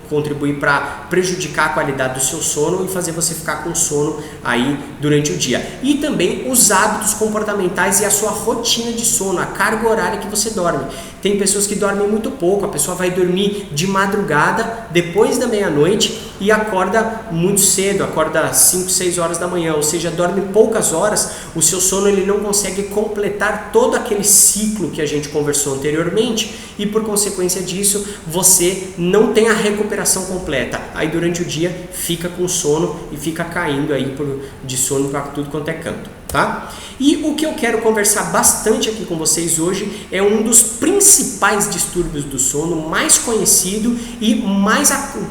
Speaker 1: contribuir para prejudicar a qualidade do seu sono e fazer você ficar com sono aí durante o dia. E também os hábitos comportamentais e a sua rotina de sono, a carga horária que você dorme. Tem pessoas que dormem muito pouco, a pessoa vai dormir de madrugada, depois da meia-noite, e acorda muito cedo, acorda 5, 6 horas da manhã, ou seja, dorme poucas horas. O seu sono ele não consegue completar todo aquele ciclo que a gente conversou anteriormente, e por consequência disso você não tem a recuperação completa. Aí durante o dia fica com sono e fica caindo aí de sono para tudo quanto é canto, tá? E o que eu quero conversar bastante aqui com vocês hoje é um dos principais distúrbios do sono, mais conhecido e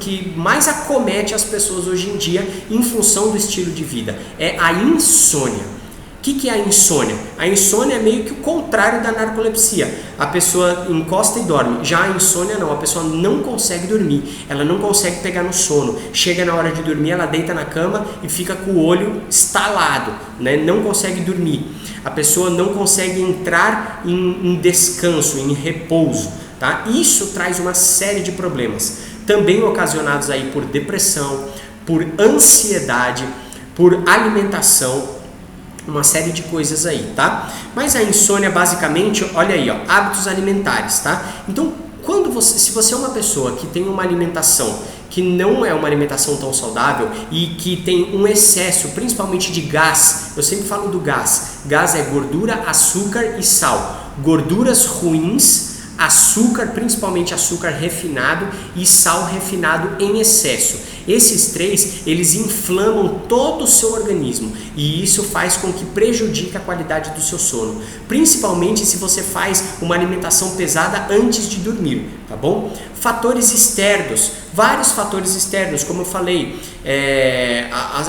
Speaker 1: que mais acomete as pessoas hoje em dia em função do estilo de vida, é a insônia. O que é a insônia? A insônia é meio que o contrário da narcolepsia. A pessoa encosta e dorme. Já a insônia não, a pessoa não consegue dormir, ela não consegue pegar no sono. Chega na hora de dormir, ela deita na cama e fica com o olho estalado, né? Não consegue dormir. A pessoa não consegue entrar em descanso, em repouso, tá? Isso traz uma série de problemas, também ocasionados aí por depressão, por ansiedade, por alimentação, uma série de coisas aí, tá? Mas a insônia basicamente, olha aí, ó, hábitos alimentares, tá? Então, se você é uma pessoa que tem uma alimentação que não é uma alimentação tão saudável e que tem um excesso, principalmente de gás, eu sempre falo do gás. Gás é gordura, açúcar e sal. Gorduras ruins, açúcar, principalmente açúcar refinado, e sal refinado em excesso. Esses três, eles inflamam todo o seu organismo e isso faz com que prejudique a qualidade do seu sono, principalmente se você faz uma alimentação pesada antes de dormir, tá bom? Fatores externos, vários fatores externos, como eu falei,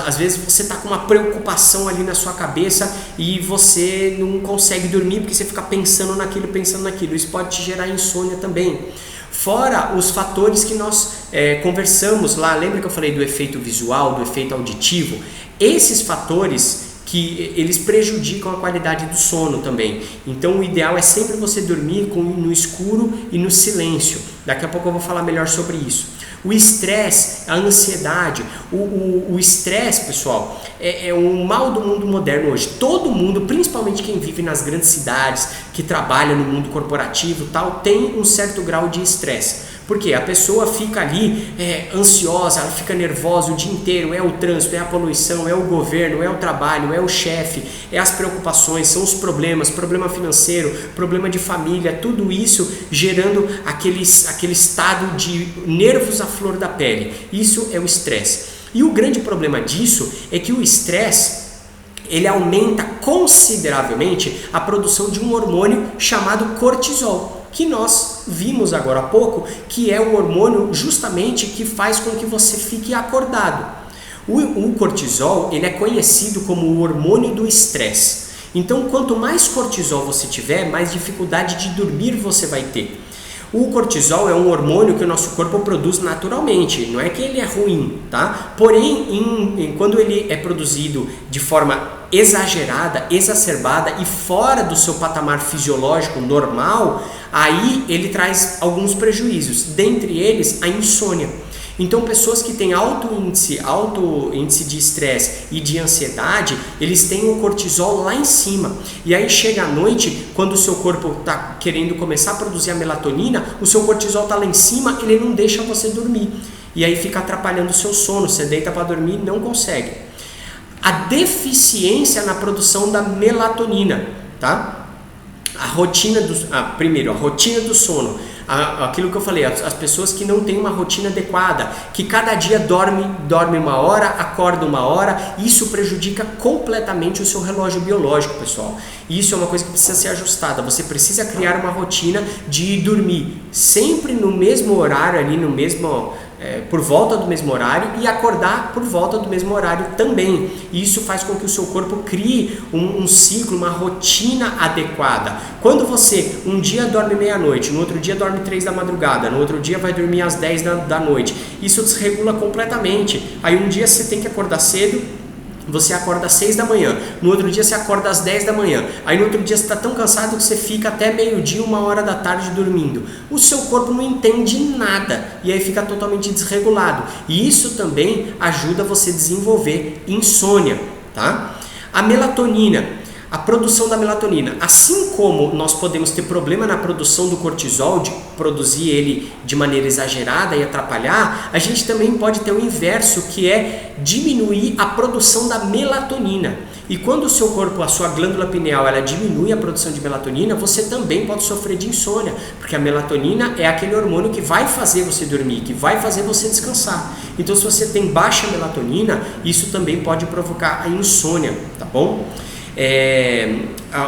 Speaker 1: às vezes você está com uma preocupação ali na sua cabeça e você não consegue dormir porque você fica pensando naquilo, isso pode te gerar insônia também. Fora os fatores que nós conversamos lá, lembra que eu falei do efeito visual, do efeito auditivo? Esses fatores que eles prejudicam a qualidade do sono também. Então o ideal é sempre você dormir no escuro e no silêncio. Daqui a pouco eu vou falar melhor sobre isso. O estresse, a ansiedade, o estresse, pessoal, é um mal do mundo moderno hoje. Todo mundo, principalmente quem vive nas grandes cidades, que trabalha no mundo corporativo e tal, tem um certo grau de estresse. Porque a pessoa fica ali ansiosa, ela fica nervosa o dia inteiro, é o trânsito, é a poluição, é o governo, é o trabalho, é o chefe, é as preocupações, são os problemas, problema financeiro, problema de família, tudo isso gerando aquele estado de nervos à flor da pele. Isso é o estresse. E o grande problema disso é que o estresse ele aumenta consideravelmente a produção de um hormônio chamado cortisol, que nós vimos agora há pouco, que é o hormônio justamente que faz com que você fique acordado. O cortisol ele é conhecido como o hormônio do estresse. Então, quanto mais cortisol você tiver, mais dificuldade de dormir você vai ter. O cortisol é um hormônio que o nosso corpo produz naturalmente, não é que ele é ruim, tá? Porém, quando ele é produzido de forma exagerada, exacerbada e fora do seu patamar fisiológico normal, aí ele traz alguns prejuízos, dentre eles a insônia. Então, pessoas que têm alto índice de estresse e de ansiedade, eles têm o cortisol lá em cima. E aí chega à noite, quando o seu corpo está querendo começar a produzir a melatonina, o seu cortisol está lá em cima, ele não deixa você dormir. E aí fica atrapalhando o seu sono, você deita para dormir e não consegue. A deficiência na produção da melatonina, tá? A rotina do sono. Aquilo que eu falei, as pessoas que não têm uma rotina adequada, que cada dia dorme uma hora, acorda uma hora, isso prejudica completamente o seu relógio biológico, pessoal. Isso é uma coisa que precisa ser ajustada. Você precisa criar uma rotina de dormir sempre no mesmo horário, ali por volta do mesmo horário, e acordar por volta do mesmo horário também. Isso faz com que o seu corpo crie um ciclo, uma rotina adequada. Quando você um dia dorme meia-noite, no outro dia dorme 3 da madrugada, no outro dia vai dormir às 10 da noite, isso desregula completamente. Aí um dia você tem que acordar cedo, você acorda às 6 da manhã, no outro dia você acorda às 10 da manhã, aí no outro dia você está tão cansado que você fica até meio-dia, 1h da tarde dormindo. O seu corpo não entende nada e aí fica totalmente desregulado. E isso também ajuda você a desenvolver insônia, tá? A melatonina. A produção da melatonina, assim como nós podemos ter problema na produção do cortisol, de produzir ele de maneira exagerada e atrapalhar, a gente também pode ter o inverso, que é diminuir a produção da melatonina. E quando o seu corpo, a sua glândula pineal, ela diminui a produção de melatonina, você também pode sofrer de insônia, porque a melatonina é aquele hormônio que vai fazer você dormir, que vai fazer você descansar. Então, se você tem baixa melatonina, isso também pode provocar a insônia, tá bom?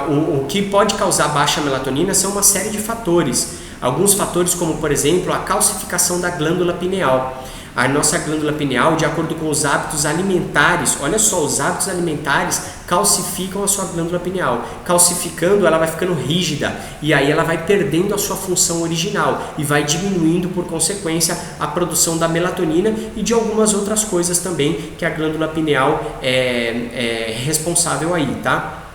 Speaker 1: O que pode causar baixa melatonina são uma série de fatores. Alguns fatores como, por exemplo, a calcificação da glândula pineal. A nossa glândula pineal, de acordo com os hábitos alimentares, olha só, os hábitos alimentares calcificam a sua glândula pineal. Calcificando, ela vai ficando rígida e aí ela vai perdendo a sua função original e vai diminuindo, por consequência, a produção da melatonina e de algumas outras coisas também que a glândula pineal é responsável aí, tá?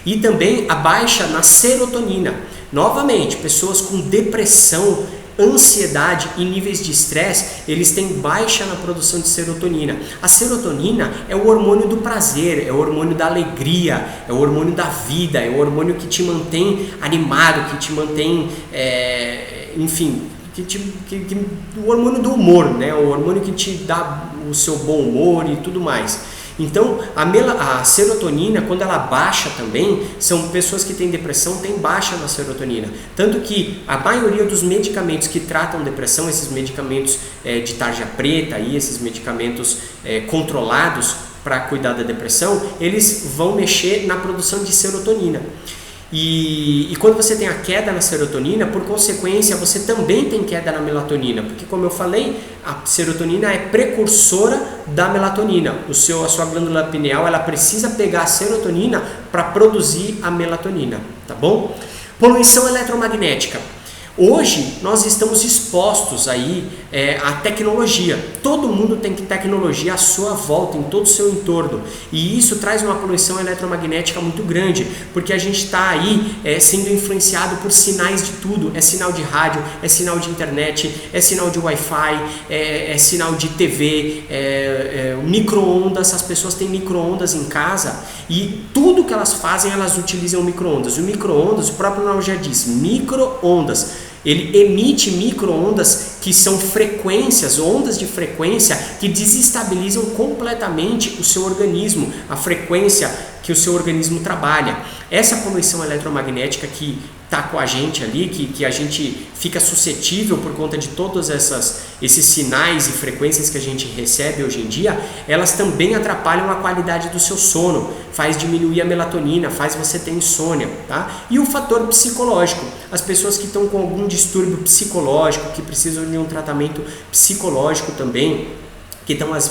Speaker 1: E também a baixa na serotonina. Novamente, pessoas com depressão, ansiedade e níveis de estresse, eles têm baixa na produção de serotonina. A serotonina é o hormônio do prazer, é o hormônio da alegria, é o hormônio da vida, é o hormônio que te mantém animado, que te mantém, o hormônio do humor, né? O hormônio que te dá o seu bom humor e tudo mais. Então, a serotonina, quando ela baixa também, são pessoas que têm depressão, têm baixa na serotonina. Tanto que a maioria dos medicamentos que tratam depressão, esses medicamentos de tarja preta, esses medicamentos controlados para cuidar da depressão, eles vão mexer na produção de serotonina. E quando você tem a queda na serotonina, por consequência, você também tem queda na melatonina, porque como eu falei, a serotonina é precursora da melatonina. A sua glândula pineal, ela precisa pegar a serotonina para produzir a melatonina, tá bom? Poluição eletromagnética. Hoje nós estamos expostos aí à tecnologia. Todo mundo tem tecnologia à sua volta, em todo o seu entorno, e isso traz uma poluição eletromagnética muito grande, porque a gente está aí sendo influenciado por sinais de tudo. É sinal de rádio, é sinal de internet, é sinal de Wi-Fi, é sinal de TV, micro-ondas. As pessoas têm micro-ondas em casa e tudo que elas fazem, elas utilizam micro-ondas. O micro-ondas, o próprio nome já diz, micro-ondas. Ele emite micro-ondas que são frequências, ondas de frequência que desestabilizam completamente o seu organismo, a frequência que o seu organismo trabalha. Essa poluição eletromagnética que está com a gente ali, que a gente fica suscetível por conta de todos esses sinais e frequências que a gente recebe hoje em dia, elas também atrapalham a qualidade do seu sono, faz diminuir a melatonina, faz você ter insônia, tá? E o fator psicológico, as pessoas que estão com algum distúrbio psicológico, que precisam de um tratamento psicológico também, que às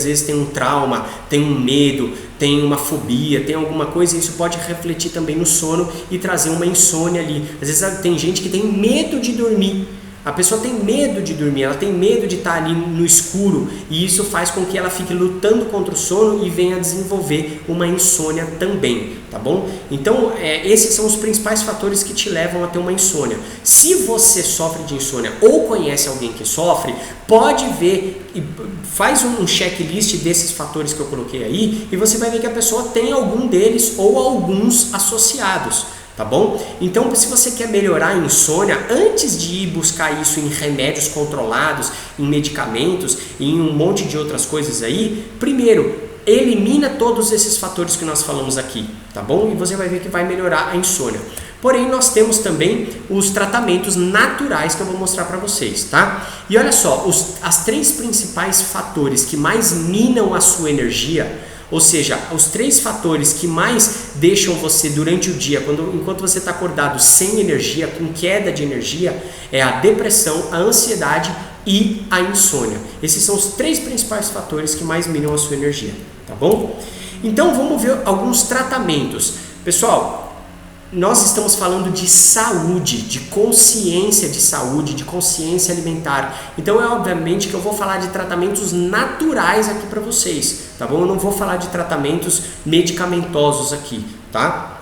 Speaker 1: vezes tem um trauma, tem um medo, tem uma fobia, tem alguma coisa, e isso pode refletir também no sono e trazer uma insônia ali. Às vezes tem gente que tem medo de dormir. A pessoa tem medo de dormir, ela tem medo de estar ali no escuro, e isso faz com que ela fique lutando contra o sono e venha a desenvolver uma insônia também, tá bom? Então, esses são os principais fatores que te levam a ter uma insônia. Se você sofre de insônia ou conhece alguém que sofre, pode ver e faz um checklist desses fatores que eu coloquei aí, e você vai ver que a pessoa tem algum deles ou alguns associados. Tá bom? Então, se você quer melhorar a insônia, antes de ir buscar isso em remédios controlados, em medicamentos e em um monte de outras coisas aí, primeiro, elimina todos esses fatores que nós falamos aqui, tá bom? E você vai ver que vai melhorar a insônia. Porém, nós temos também os tratamentos naturais que eu vou mostrar para vocês, tá? E olha só, as 3 principais fatores que mais minam a sua energia, ou seja, os 3 fatores que mais deixam você durante o dia, enquanto você está acordado sem energia, com queda de energia, é a depressão, a ansiedade e a insônia. Esses são os 3 principais fatores que mais minam a sua energia, tá bom? Então vamos ver alguns tratamentos. Pessoal, nós estamos falando de saúde, de consciência de saúde, de consciência alimentar. Então obviamente que eu vou falar de tratamentos naturais aqui para vocês, tá bom? Eu não vou falar de tratamentos medicamentosos aqui, tá?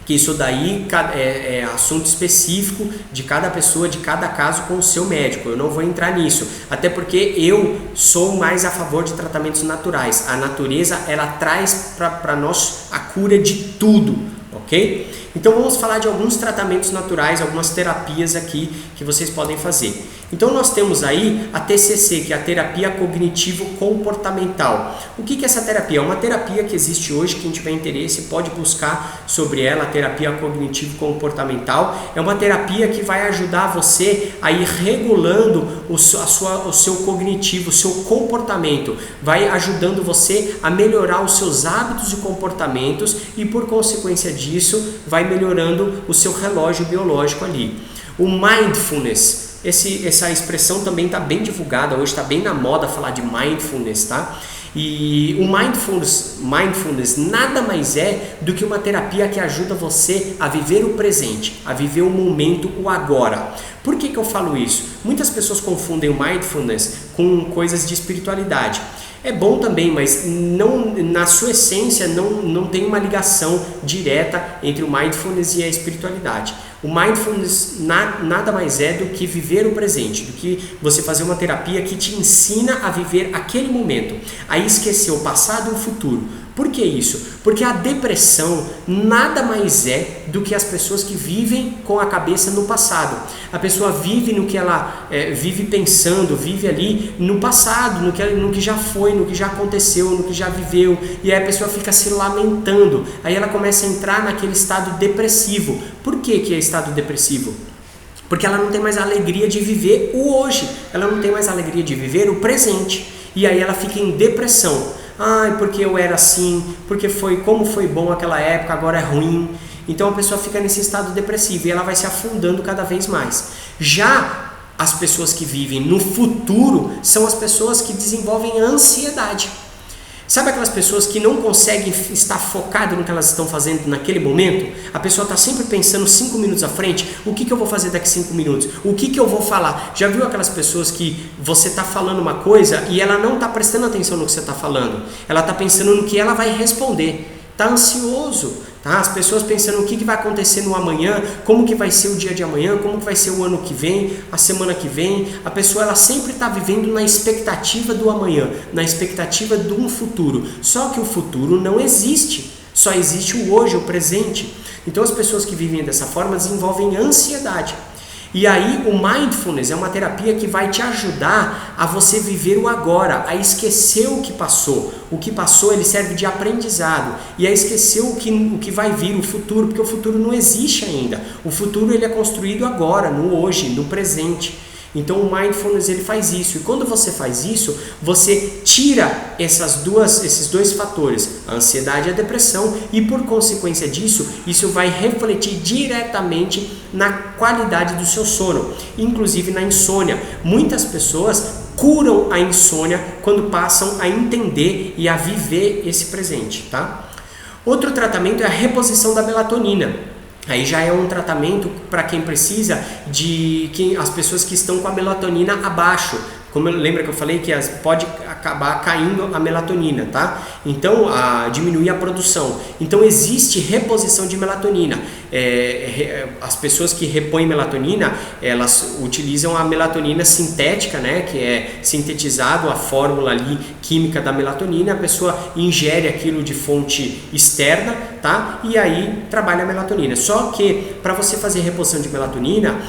Speaker 1: Que isso daí é assunto específico de cada pessoa, de cada caso com o seu médico. Eu não vou entrar nisso, até porque eu sou mais a favor de tratamentos naturais. A natureza, ela traz para nós a cura de tudo, ok? Então vamos falar de alguns tratamentos naturais, algumas terapias aqui que vocês podem fazer. Então nós temos aí a TCC, que é a terapia cognitivo-comportamental. O que é essa terapia? É uma terapia que existe hoje, quem tiver interesse pode buscar sobre ela, a terapia cognitivo-comportamental. É uma terapia que vai ajudar você a ir regulando o seu cognitivo, o seu comportamento. Vai ajudando você a melhorar os seus hábitos e comportamentos e por consequência disso vai melhorando o seu relógio biológico ali. O mindfulness, essa expressão também está bem divulgada, hoje está bem na moda falar de mindfulness, tá? E o mindfulness nada mais é do que uma terapia que ajuda você a viver o presente, a viver o momento, o agora. Por que eu falo isso? Muitas pessoas confundem o mindfulness com coisas de espiritualidade. É bom também, mas não, na sua essência não tem uma ligação direta entre o mindfulness e a espiritualidade. O mindfulness nada mais é do que viver o presente, do que você fazer uma terapia que te ensina a viver aquele momento, a esquecer o passado e o futuro. Por que isso? Porque a depressão nada mais é do que as pessoas que vivem com a cabeça no passado. A pessoa vive no que ela vive pensando, vive ali no passado, no que já foi, no que já aconteceu, no que já viveu, e aí a pessoa fica se lamentando. Aí ela começa a entrar naquele estado depressivo. Por que é estado depressivo? Porque ela não tem mais a alegria de viver o hoje, ela não tem mais a alegria de viver o presente, e aí ela fica em depressão. Ai, porque eu era assim, porque como foi bom aquela época, agora é ruim. Então a pessoa fica nesse estado depressivo e ela vai se afundando cada vez mais. Já as pessoas que vivem no futuro são as pessoas que desenvolvem ansiedade. Sabe aquelas pessoas que não conseguem estar focado no que elas estão fazendo naquele momento? A pessoa está sempre pensando 5 minutos à frente, o que eu vou fazer daqui 5 minutos? O que eu vou falar? Já viu aquelas pessoas que você está falando uma coisa e ela não está prestando atenção no que você está falando? Ela está pensando no que ela vai responder. Está ansioso, tá? As pessoas pensando o que vai acontecer no amanhã, como que vai ser o dia de amanhã, como que vai ser o ano que vem, a semana que vem. A pessoa ela sempre está vivendo na expectativa do amanhã, na expectativa de um futuro. Só que o futuro não existe, só existe o hoje, o presente. Então as pessoas que vivem dessa forma desenvolvem ansiedade. E aí o Mindfulness é uma terapia que vai te ajudar a você viver o agora, a esquecer o que passou. O que passou ele serve de aprendizado e a esquecer o que vai vir, o futuro, porque o futuro não existe ainda. O futuro ele é construído agora, no hoje, no presente. Então o Mindfulness ele faz isso, e quando você faz isso, você tira esses dois fatores, a ansiedade e a depressão, e por consequência disso, isso vai refletir diretamente na qualidade do seu sono, inclusive na insônia. Muitas pessoas curam a insônia quando passam a entender e a viver esse presente, tá? Outro tratamento é a reposição da melatonina. Aí já é um tratamento para quem precisa as pessoas que estão com a melatonina abaixo. Lembra que eu falei que pode acabar caindo a melatonina, tá? Então, diminuir a produção. Então, existe reposição de melatonina. As pessoas que repõem melatonina, elas utilizam a melatonina sintética, né? Que é sintetizado a fórmula ali química da melatonina. A pessoa ingere aquilo de fonte externa, tá? E aí trabalha a melatonina. Só que para você fazer reposição de melatonina,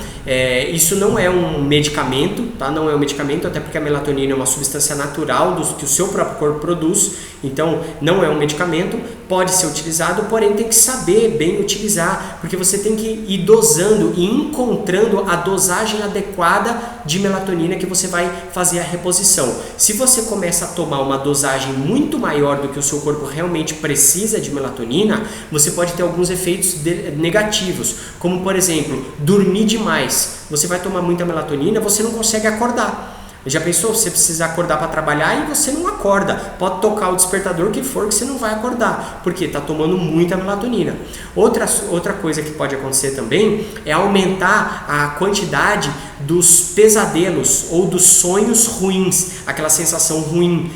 Speaker 1: isso não é um medicamento, tá? Não é um medicamento, até porque a melatonina é uma substância natural que o seu próprio corpo produz, então não é um medicamento, pode ser utilizado, porém tem que saber bem utilizar, porque você tem que ir dosando e encontrando a dosagem adequada de melatonina que você vai fazer a reposição. Se você começa a tomar uma dosagem muito maior do que o seu corpo realmente precisa de melatonina, você pode ter alguns efeitos negativos, como por exemplo, dormir demais. Você vai tomar muita melatonina, você não consegue acordar. Já pensou? Você precisa acordar para trabalhar e você não acorda. Pode tocar o despertador que for que você não vai acordar, porque está tomando muita melatonina. Outra coisa que pode acontecer também é aumentar a quantidade dos pesadelos ou dos sonhos ruins, aquela sensação ruim.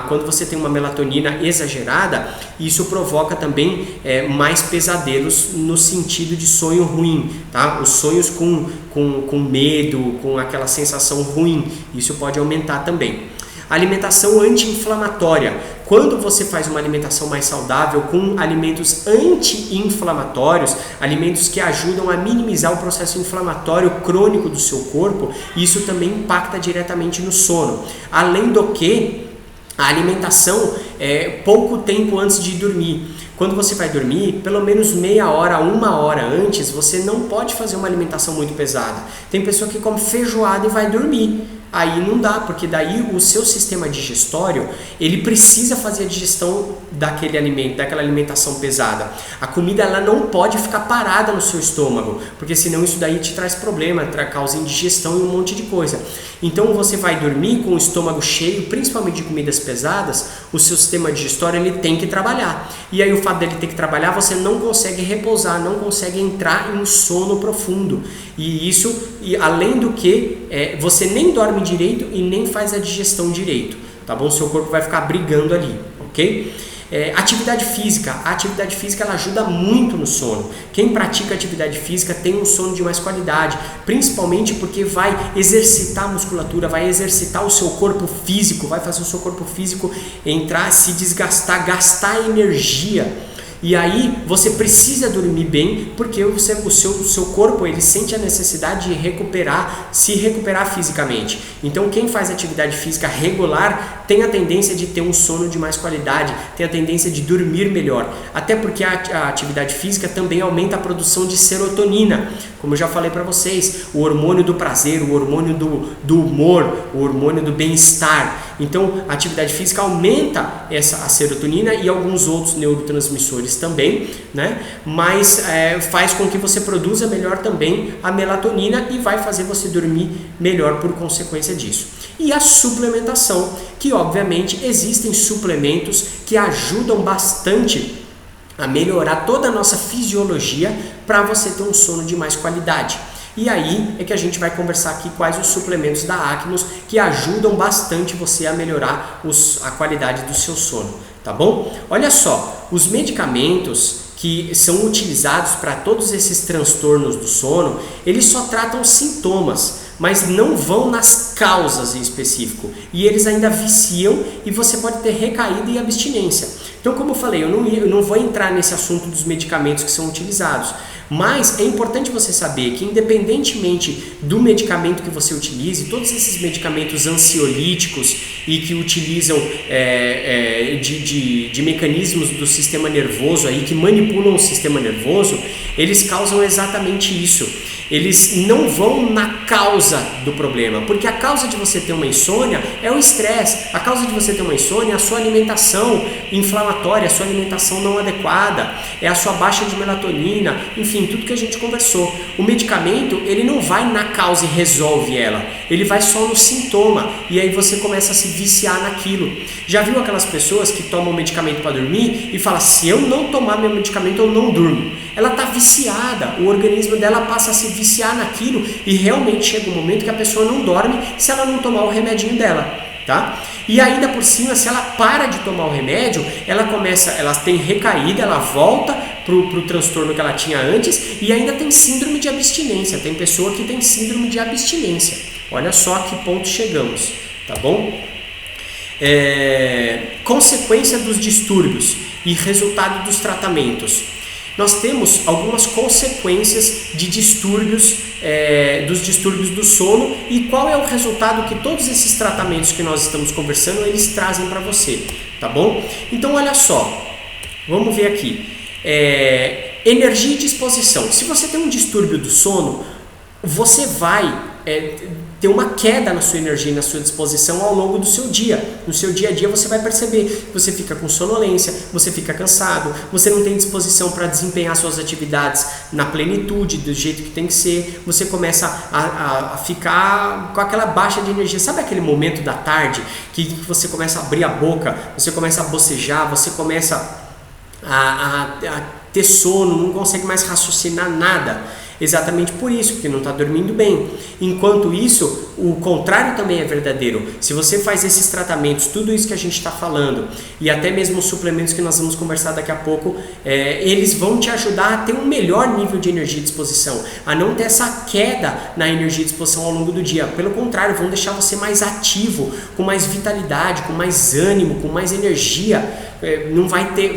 Speaker 1: Quando você tem uma melatonina exagerada, isso provoca também mais pesadelos no sentido de sonho ruim, tá? Os sonhos com medo, com aquela sensação ruim, isso pode aumentar também. Alimentação anti-inflamatória. Quando você faz uma alimentação mais saudável com alimentos anti-inflamatórios, alimentos que ajudam a minimizar o processo inflamatório crônico do seu corpo, isso também impacta diretamente no sono. Além do que, a alimentação pouco tempo antes de dormir. Quando você vai dormir, pelo menos meia hora, 1 hora antes, você não pode fazer uma alimentação muito pesada. Tem pessoa que come feijoada e vai dormir. Aí não dá, porque daí o seu sistema digestório, ele precisa fazer a digestão daquele alimento, daquela alimentação pesada. A comida ela não pode ficar parada no seu estômago, porque senão isso daí te traz problema, causa indigestão e um monte de coisa. Então você vai dormir com o estômago cheio, principalmente de comidas pesadas, o seu sistema digestório ele tem que trabalhar. E aí o fato dele ter que trabalhar, você não consegue repousar, não consegue entrar em sono profundo. E além do que, você nem dorme direito e nem faz a digestão direito, tá bom? Seu corpo vai ficar brigando ali, ok? Atividade física. A atividade física ela ajuda muito no sono. Quem pratica atividade física tem um sono de mais qualidade, principalmente porque vai exercitar a musculatura, vai exercitar o seu corpo físico, vai fazer o seu corpo físico entrar, se desgastar, gastar energia. E aí você precisa dormir bem, porque o seu corpo ele sente a necessidade de se recuperar fisicamente. Então quem faz atividade física regular tem a tendência de ter um sono de mais qualidade, tem a tendência de dormir melhor. Até porque a atividade física também aumenta a produção de serotonina. Como eu já falei para vocês, o hormônio do prazer, o hormônio do humor, o hormônio do bem-estar. Então, a atividade física aumenta a serotonina e alguns outros neurotransmissores também, né? Mas faz com que você produza melhor também a melatonina e vai fazer você dormir melhor por consequência disso. E a suplementação, que obviamente existem suplementos que ajudam bastante a melhorar toda a nossa fisiologia para você ter um sono de mais qualidade. E aí é que a gente vai conversar aqui quais os suplementos da Acmos que ajudam bastante você a melhorar a qualidade do seu sono, tá bom? Olha só, os medicamentos que são utilizados para todos esses transtornos do sono, eles só tratam sintomas, mas não vão nas causas em específico. E eles ainda viciam e você pode ter recaída e abstinência. Então, como eu falei, eu não vou entrar nesse assunto dos medicamentos que são utilizados, mas é importante você saber que, independentemente do medicamento que você utilize, todos esses medicamentos ansiolíticos e que utilizam de mecanismos do sistema nervoso aí, que manipulam o sistema nervoso, eles causam exatamente isso. Eles não vão na causa do problema, porque a causa de você ter uma insônia é o estresse, a causa de você ter uma insônia é a sua alimentação inflamatória, a sua alimentação não adequada, é a sua baixa de melatonina, enfim, tudo que a gente conversou. O medicamento, ele não vai na causa e resolve ela, ele vai só no sintoma, e aí você começa a se viciar naquilo. Já viu aquelas pessoas que tomam medicamento para dormir e falam, se eu não tomar meu medicamento eu não durmo? Ela está viciada, o organismo dela passa a se viciar naquilo e realmente chega um momento que a pessoa não dorme se ela não tomar o remedinho dela, tá? E ainda por cima, se ela para de tomar o remédio, ela tem recaída, ela volta pro transtorno que ela tinha antes e ainda tem síndrome de abstinência. Tem pessoa que tem síndrome de abstinência. Olha só a que ponto chegamos, tá bom? Consequência dos distúrbios e resultado dos tratamentos. Nós temos algumas consequências de distúrbios, dos distúrbios do sono e qual é o resultado que todos esses tratamentos que nós estamos conversando, eles trazem para você, tá bom? Então olha só, vamos ver aqui, energia e disposição. Se você tem um distúrbio do sono, você vai ter uma queda na sua energia e na sua disposição ao longo do seu dia. No seu dia a dia você vai perceber, você fica com sonolência, você fica cansado, você não tem disposição para desempenhar suas atividades na plenitude, do jeito que tem que ser, você começa a ficar com aquela baixa de energia. Sabe aquele momento da tarde que você começa a abrir a boca, você começa a bocejar, você começa a ter sono, não consegue mais raciocinar nada? Exatamente por isso, porque não está dormindo bem. Enquanto isso, o contrário também é verdadeiro. Se você faz esses tratamentos, tudo isso que a gente está falando, e até mesmo os suplementos que nós vamos conversar daqui a pouco, eles vão te ajudar a ter um melhor nível de energia e disposição, a não ter essa queda na energia e disposição ao longo do dia. Pelo contrário, vão deixar você mais ativo, com mais vitalidade, com mais ânimo, com mais energia.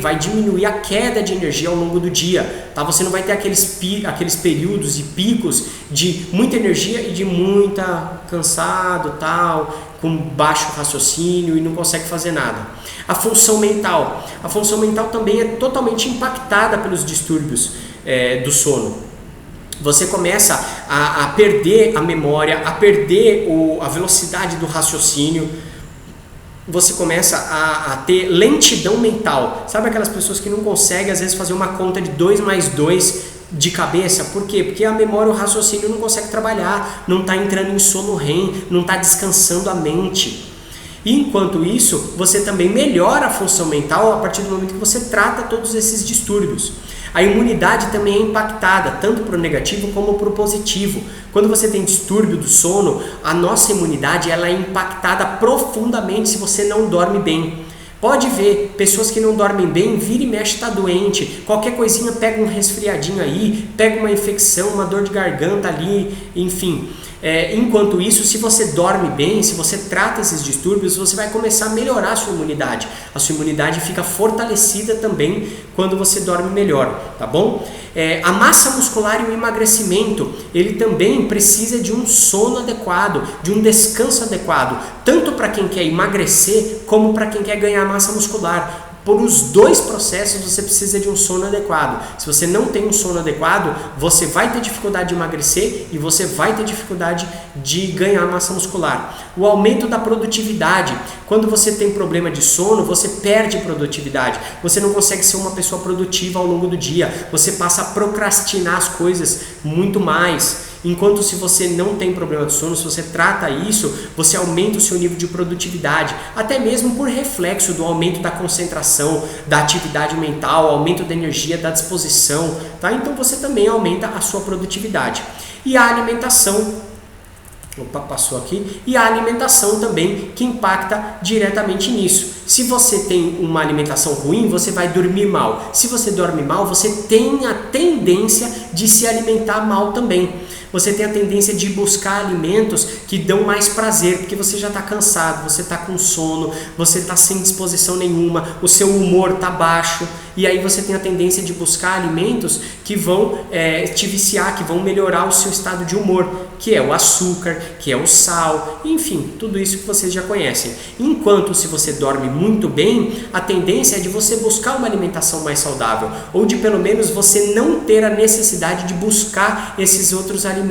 Speaker 1: Vai diminuir a queda de energia ao longo do dia, tá? Você não vai ter aqueles períodos e picos de muita energia e de muita cansado, tal, com baixo raciocínio e não consegue fazer nada. A função mental também é totalmente impactada pelos distúrbios do sono. Você começa a perder a memória, a perder a velocidade do raciocínio. Você começa a ter lentidão mental. Sabe aquelas pessoas que não conseguem às vezes fazer uma conta de 2 mais 2 de cabeça? Por quê? Porque a memória, o raciocínio não consegue trabalhar, não está entrando em sono REM, não está descansando a mente. E enquanto isso, você também melhora a função mental a partir do momento que você trata todos esses distúrbios. A imunidade também é impactada, tanto para o negativo como para o positivo. Quando você tem distúrbio do sono, a nossa imunidade ela é impactada profundamente se você não dorme bem. Pode ver, pessoas que não dormem bem, vira e mexe está doente, qualquer coisinha pega um resfriadinho aí, pega uma infecção, uma dor de garganta ali, enfim. Enquanto isso, se você dorme bem, se você trata esses distúrbios, você vai começar a melhorar a sua imunidade. A sua imunidade fica fortalecida também quando você dorme melhor, tá bom? A massa muscular e o emagrecimento, ele também precisa de um sono adequado, de um descanso adequado, tanto para quem quer emagrecer como para quem quer ganhar massa muscular. por os dois processos você precisa de um sono adequado. Se você não tem um sono adequado, você vai ter dificuldade de emagrecer e você vai ter dificuldade de ganhar massa muscular. O aumento da produtividade. Quando você tem problema de sono, você perde produtividade. Você não consegue ser uma pessoa produtiva ao longo do dia. Você passa a procrastinar as coisas muito mais. Enquanto se você não tem problema de sono, se você trata isso, você aumenta o seu nível de produtividade, até mesmo por reflexo do aumento da concentração, da atividade mental, aumento da energia, da disposição, tá? Então você também aumenta a sua produtividade. E a alimentação, passou aqui, e a alimentação também que impacta diretamente nisso. Se você tem uma alimentação ruim, você vai dormir mal. Se você dorme mal, você tem a tendência de se alimentar mal também. Você tem a tendência de buscar alimentos que dão mais prazer, porque você já está cansado, você está com sono, você está sem disposição nenhuma, o seu humor está baixo, e aí você tem a tendência de buscar alimentos que vão te viciar, que vão melhorar o seu estado de humor, que é o açúcar, que é o sal, enfim, tudo isso que vocês já conhecem. Enquanto se você dorme muito bem, a tendência é de você buscar uma alimentação mais saudável, ou de pelo menos você não ter a necessidade de buscar esses outros alimentos,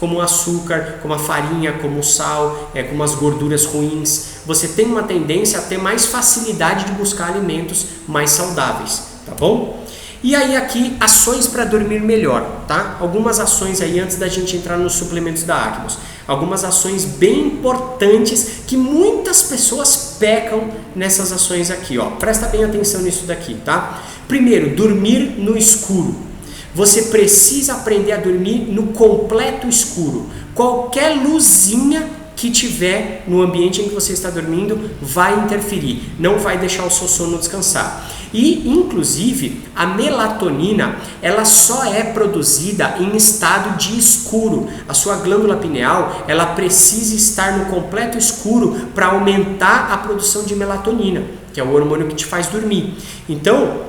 Speaker 1: como o açúcar, como a farinha, como o sal, como as gorduras ruins. Você tem uma tendência a ter mais facilidade de buscar alimentos mais saudáveis, tá bom? E aí aqui, ações para dormir melhor, tá? Algumas ações aí antes da gente entrar nos suplementos da Acmos. Algumas ações bem importantes que muitas pessoas pecam nessas ações aqui, ó. Presta bem atenção nisso daqui, tá? Primeiro, dormir no escuro. Você precisa aprender a dormir no completo escuro. Qualquer luzinha que tiver no ambiente em que você está dormindo vai interferir, não vai deixar o seu sono descansar. E, inclusive, a melatonina, ela só é produzida em estado de escuro. A sua glândula pineal, ela precisa estar no completo escuro para aumentar a produção de melatonina, que é o hormônio que te faz dormir. Então,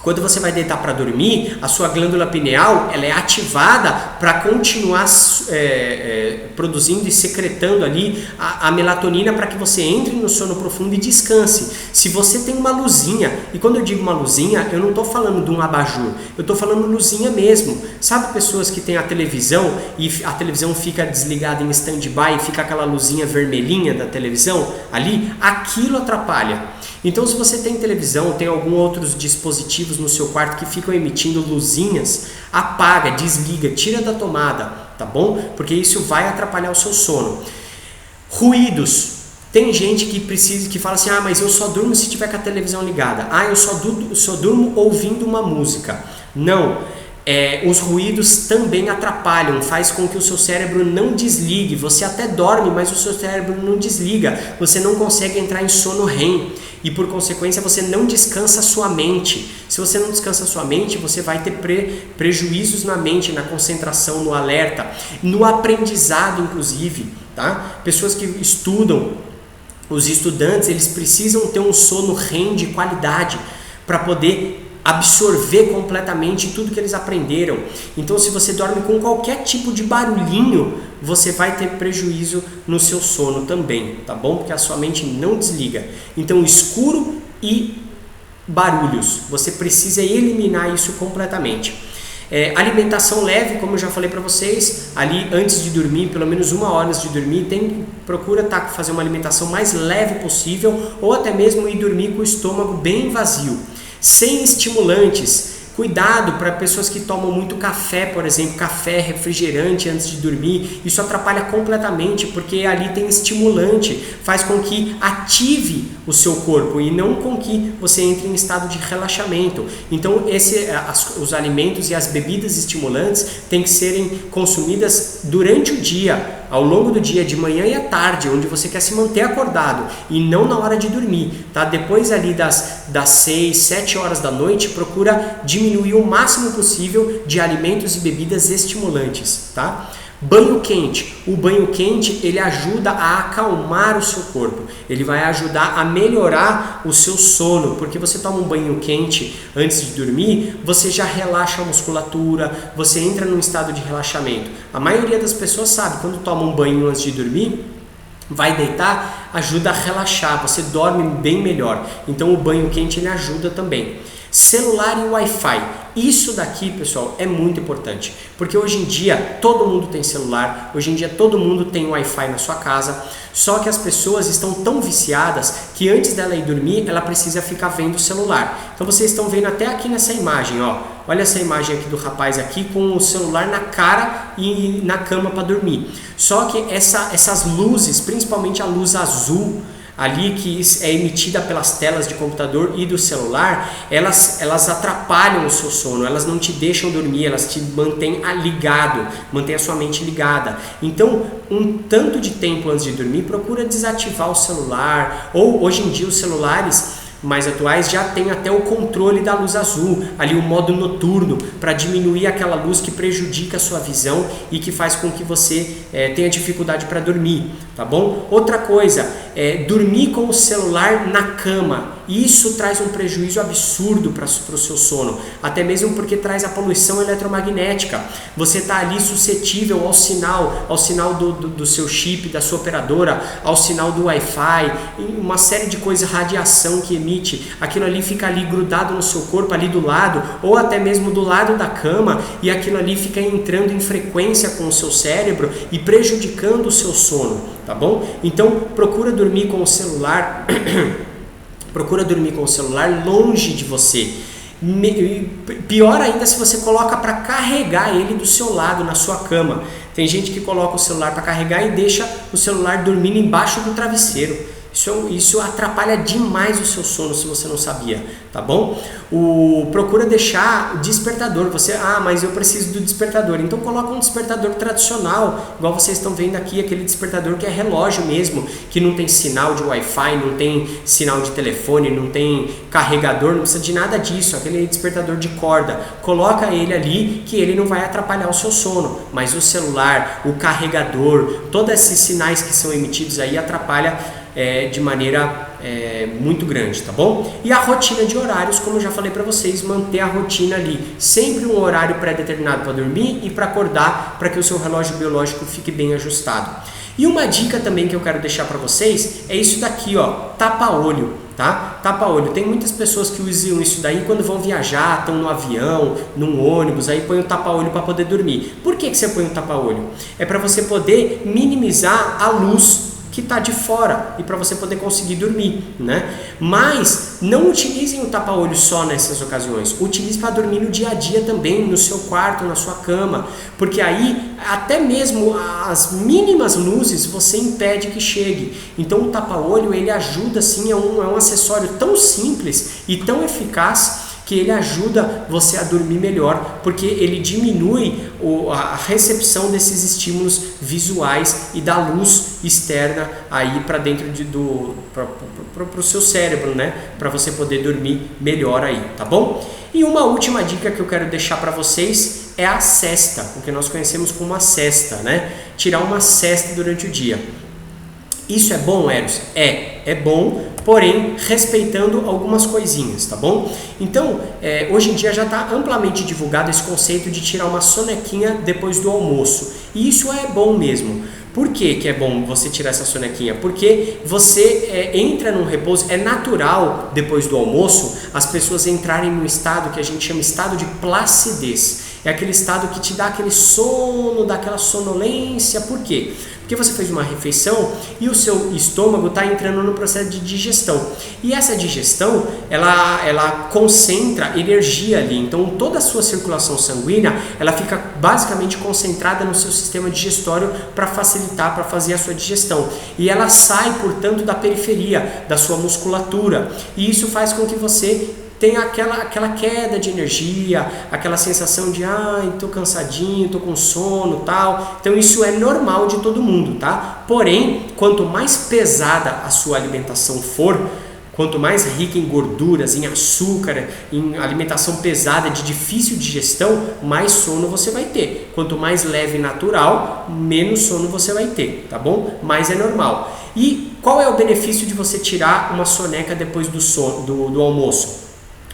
Speaker 1: quando você vai deitar para dormir, a sua glândula pineal ela é ativada para continuar produzindo e secretando ali a melatonina para que você entre no sono profundo e descanse. Se você tem uma luzinha, e quando eu digo uma luzinha, eu não estou falando de um abajur, eu estou falando luzinha mesmo. Sabe pessoas que têm a televisão e a televisão fica desligada em stand-by e fica aquela luzinha vermelhinha da televisão ali? Aquilo atrapalha. Então, se você tem televisão, tem algum outros dispositivos no seu quarto que ficam emitindo luzinhas, apaga, desliga, tira da tomada, tá bom? Porque isso vai atrapalhar o seu sono. Ruídos. Tem gente que fala assim, mas eu só durmo se tiver com a televisão ligada. Eu só durmo ouvindo uma música. Não. Os ruídos também atrapalham, faz com que o seu cérebro não desligue. Você até dorme, mas o seu cérebro não desliga. Você não consegue entrar em sono REM e, por consequência, você não descansa a sua mente. Se você não descansa a sua mente, você vai ter prejuízos na mente, na concentração, no alerta, no aprendizado, inclusive. Tá? Pessoas que estudam, os estudantes, eles precisam ter um sono REM de qualidade para poder absorver completamente tudo que eles aprenderam. Então, se você dorme com qualquer tipo de barulhinho, você vai ter prejuízo no seu sono também, tá bom? Porque a sua mente não desliga. Então, escuro e barulhos, você precisa eliminar isso completamente. Alimentação leve, como eu já falei para vocês, ali antes de dormir, pelo menos 1 hora antes de dormir, procura fazer uma alimentação mais leve possível, ou até mesmo ir dormir com o estômago bem vazio. Sem estimulantes. Cuidado para pessoas que tomam muito café, por exemplo, café, refrigerante antes de dormir. Isso atrapalha completamente porque ali tem estimulante, faz com que ative o seu corpo e não com que você entre em estado de relaxamento. Então, os alimentos e as bebidas estimulantes têm que serem consumidas durante o dia, ao longo do dia, de manhã e à tarde, onde você quer se manter acordado e não na hora de dormir, tá? Depois ali das 6, 7 horas da noite, procura diminuir o máximo possível de alimentos e bebidas estimulantes, tá? Banho quente. O banho quente, ele ajuda a acalmar o seu corpo. Ele vai ajudar a melhorar o seu sono, porque você toma um banho quente antes de dormir, você já relaxa a musculatura, você entra num estado de relaxamento. A maioria das pessoas sabe, quando toma um banho antes de dormir, vai deitar, ajuda a relaxar, você dorme bem melhor. Então o banho quente ele ajuda também. Celular e Wi-Fi, isso daqui, pessoal, é muito importante, porque hoje em dia todo mundo tem celular, hoje em dia todo mundo tem Wi-Fi na sua casa, só que as pessoas estão tão viciadas que antes dela ir dormir, ela precisa ficar vendo o celular. Então vocês estão vendo até aqui nessa imagem, ó, olha essa imagem aqui do rapaz aqui com o celular na cara e na cama para dormir. Só que essas luzes, principalmente a luz azul, ali que é emitida pelas telas de computador e do celular, elas atrapalham o seu sono, elas não te deixam dormir, elas te mantêm ligado, mantêm a sua mente ligada. Então, um tanto de tempo antes de dormir, procura desativar o celular, ou hoje em dia os celulares mais atuais já tem até o controle da luz azul, ali o modo noturno, para diminuir aquela luz que prejudica a sua visão e que faz com que você tenha dificuldade para dormir, tá bom? Outra coisa, dormir com o celular na cama, isso traz um prejuízo absurdo para o seu sono, até mesmo porque traz a poluição eletromagnética. Você está ali suscetível ao sinal do seu chip, da sua operadora, ao sinal do Wi-Fi, uma série de coisas, radiação que emite, aquilo ali fica ali grudado no seu corpo, ali do lado, ou até mesmo do lado da cama, e aquilo ali fica entrando em frequência com o seu cérebro e prejudicando o seu sono, tá bom? Então procura dormir com o celular longe de você. Pior ainda se você coloca para carregar ele do seu lado na sua cama. Tem gente que coloca o celular para carregar e deixa o celular dormindo embaixo do travesseiro. Isso atrapalha demais o seu sono, se você não sabia, tá bom? Procura deixar o despertador. Mas eu preciso do despertador. Então coloca um despertador tradicional, igual vocês estão vendo aqui, aquele despertador que é relógio mesmo, que não tem sinal de Wi-Fi, não tem sinal de telefone, não tem carregador, não precisa de nada disso, aquele despertador de corda. Coloca ele ali que ele não vai atrapalhar o seu sono, mas o celular, o carregador, todos esses sinais que são emitidos aí atrapalham de maneira muito grande, tá bom? E a rotina de horários, como eu já falei para vocês, manter a rotina ali, sempre um horário pré-determinado para dormir e para acordar, para que o seu relógio biológico fique bem ajustado. E uma dica também que eu quero deixar para vocês é isso daqui, ó, tapa-olho, tá? Tapa-olho. Tem muitas pessoas que usam isso daí quando vão viajar, estão no avião, num ônibus, aí põe o tapa-olho para poder dormir. Por que você põe o tapa-olho? É para você poder minimizar a luz que está de fora e para você poder conseguir dormir, né? Mas não utilizem o tapa-olho só nessas ocasiões, utilize para dormir no dia a dia também, no seu quarto, na sua cama, porque aí até mesmo as mínimas luzes você impede que chegue. Então o tapa-olho ele ajuda sim, é um acessório tão simples e tão eficaz que ele ajuda você a dormir melhor, porque ele diminui a recepção desses estímulos visuais e da luz externa aí para dentro para o seu cérebro, né? Para você poder dormir melhor aí, tá bom? E uma última dica que eu quero deixar para vocês é a sesta, o que nós conhecemos como a sesta, né? Tirar uma sesta durante o dia. Isso é bom, Eros? É bom, porém respeitando algumas coisinhas, tá bom? Então, hoje em dia já está amplamente divulgado esse conceito de tirar uma sonequinha depois do almoço. E isso é bom mesmo. Por que é bom você tirar essa sonequinha? Porque você entra num repouso, é natural depois do almoço as pessoas entrarem num estado que a gente chama estado de placidez. É aquele estado que te dá aquele sono, dá aquela sonolência. Por quê? Porque você fez uma refeição e o seu estômago está entrando no processo de digestão. E essa digestão, ela concentra energia ali. Então, toda a sua circulação sanguínea, ela fica basicamente concentrada no seu sistema digestório para facilitar, para fazer a sua digestão. E ela sai, portanto, da periferia, da sua musculatura. E isso faz com que você tem aquela queda de energia, aquela sensação de tô cansadinho, tô com sono, tal. Então isso é normal de todo mundo, tá? Porém, quanto mais pesada a sua alimentação for, quanto mais rica em gorduras, em açúcar, em alimentação pesada de difícil digestão, mais sono você vai ter. Quanto mais leve e natural, menos sono você vai ter, tá bom? Mas é normal. E qual é o benefício de você tirar uma soneca depois do almoço?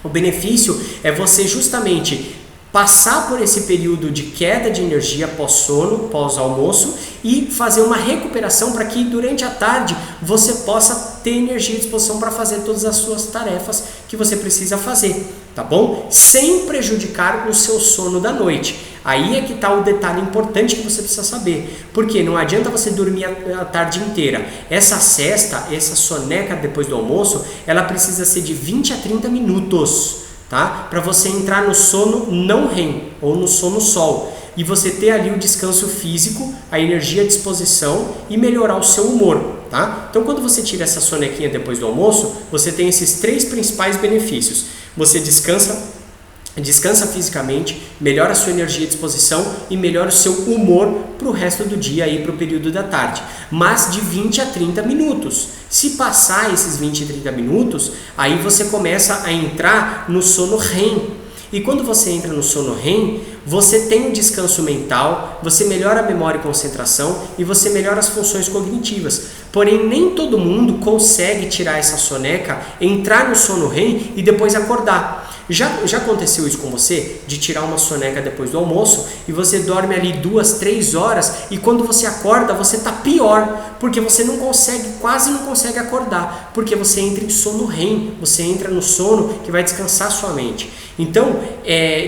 Speaker 1: O benefício é você justamente passar por esse período de queda de energia pós-sono, pós-almoço e fazer uma recuperação para que durante a tarde você possa ter energia e disposição para fazer todas as suas tarefas que você precisa fazer, tá bom? Sem prejudicar o seu sono da noite. Aí é que está o detalhe importante que você precisa saber, porque não adianta você dormir a tarde inteira. Essa sesta, essa soneca depois do almoço, ela precisa ser de 20 a 30 minutos, tá? Para você entrar no sono não REM ou no sono sol e você ter ali o descanso físico, a energia à disposição e melhorar o seu humor, tá? Então quando você tira essa sonequinha depois do almoço, você tem esses 3 principais benefícios. Você descansa fisicamente, melhora a sua energia e disposição e melhora o seu humor para o resto do dia e para o período da tarde, mas de 20 a 30 minutos. Se passar esses 20 a 30 minutos, aí você começa a entrar no sono REM. E quando você entra no sono REM, você tem um descanso mental, você melhora a memória e concentração e você melhora as funções cognitivas. Porém, nem todo mundo consegue tirar essa soneca, entrar no sono REM e depois acordar. Já aconteceu isso com você? De tirar uma soneca depois do almoço e você dorme ali 2, 3 horas e quando você acorda você está pior, porque você quase não consegue acordar, porque você entra em sono REM, você entra no sono que vai descansar sua mente. Então,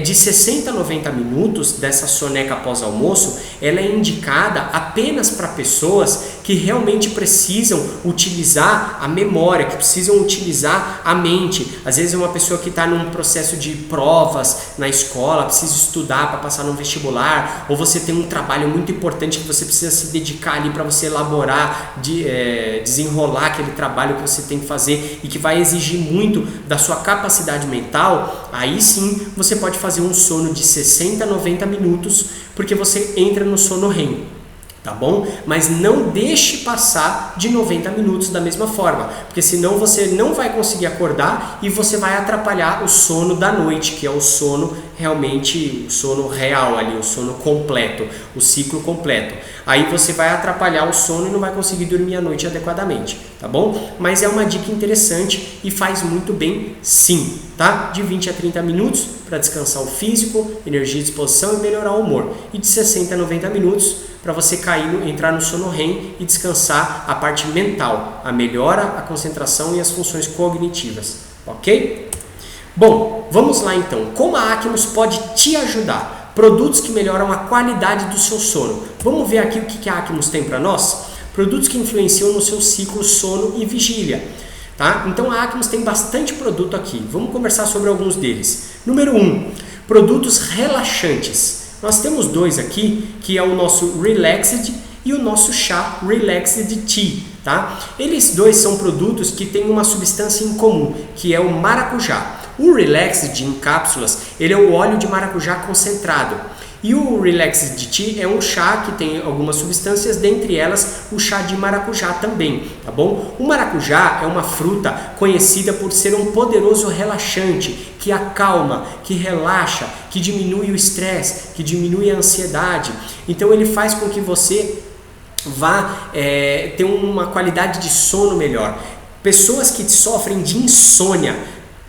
Speaker 1: de 60 a 90 minutos dessa soneca após almoço, ela é indicada apenas para pessoas que realmente precisam utilizar a memória, que precisam utilizar a mente. Às vezes é uma pessoa que está num processo de provas na escola, precisa estudar para passar no vestibular, ou você tem um trabalho muito importante que você precisa se dedicar ali para você elaborar, desenrolar aquele trabalho que você tem que fazer e que vai exigir muito da sua capacidade mental. Aí sim você pode fazer um sono de 60 a 90 minutos, porque você entra no sono REM. Tá bom? Mas não deixe passar de 90 minutos da mesma forma, porque senão você não vai conseguir acordar e você vai atrapalhar o sono da noite, que é o sono realmente, o sono real ali, o sono completo, o ciclo completo. Aí você vai atrapalhar o sono e não vai conseguir dormir à noite adequadamente, tá bom? Mas é uma dica interessante e faz muito bem sim, tá? De 20 a 30 minutos para descansar o físico, energia e disposição e melhorar o humor. E de 60 a 90 minutos para você entrar no sono REM e descansar a parte mental, a melhora, a concentração e as funções cognitivas, ok? Bom, vamos lá então. Como a Acmos pode te ajudar? Produtos que melhoram a qualidade do seu sono. Vamos ver aqui o que a Acmos tem para nós? Produtos que influenciam no seu ciclo sono e vigília. Tá? Então a Acmos tem bastante produto aqui. Vamos conversar sobre alguns deles. Número 1, produtos relaxantes. Nós temos 2 aqui, que é o nosso Relaxed e o nosso chá Relaxed Tea, tá? Eles 2 são produtos que têm uma substância em comum, que é o maracujá. O Relaxed em cápsulas, ele é o óleo de maracujá concentrado. E o Relaxed Tea é um chá que tem algumas substâncias, dentre elas o chá de maracujá também, tá bom? O maracujá é uma fruta conhecida por ser um poderoso relaxante, que acalma, que relaxa, que diminui o estresse, que diminui a ansiedade. Então ele faz com que você vá ter uma qualidade de sono melhor. Pessoas que sofrem de insônia,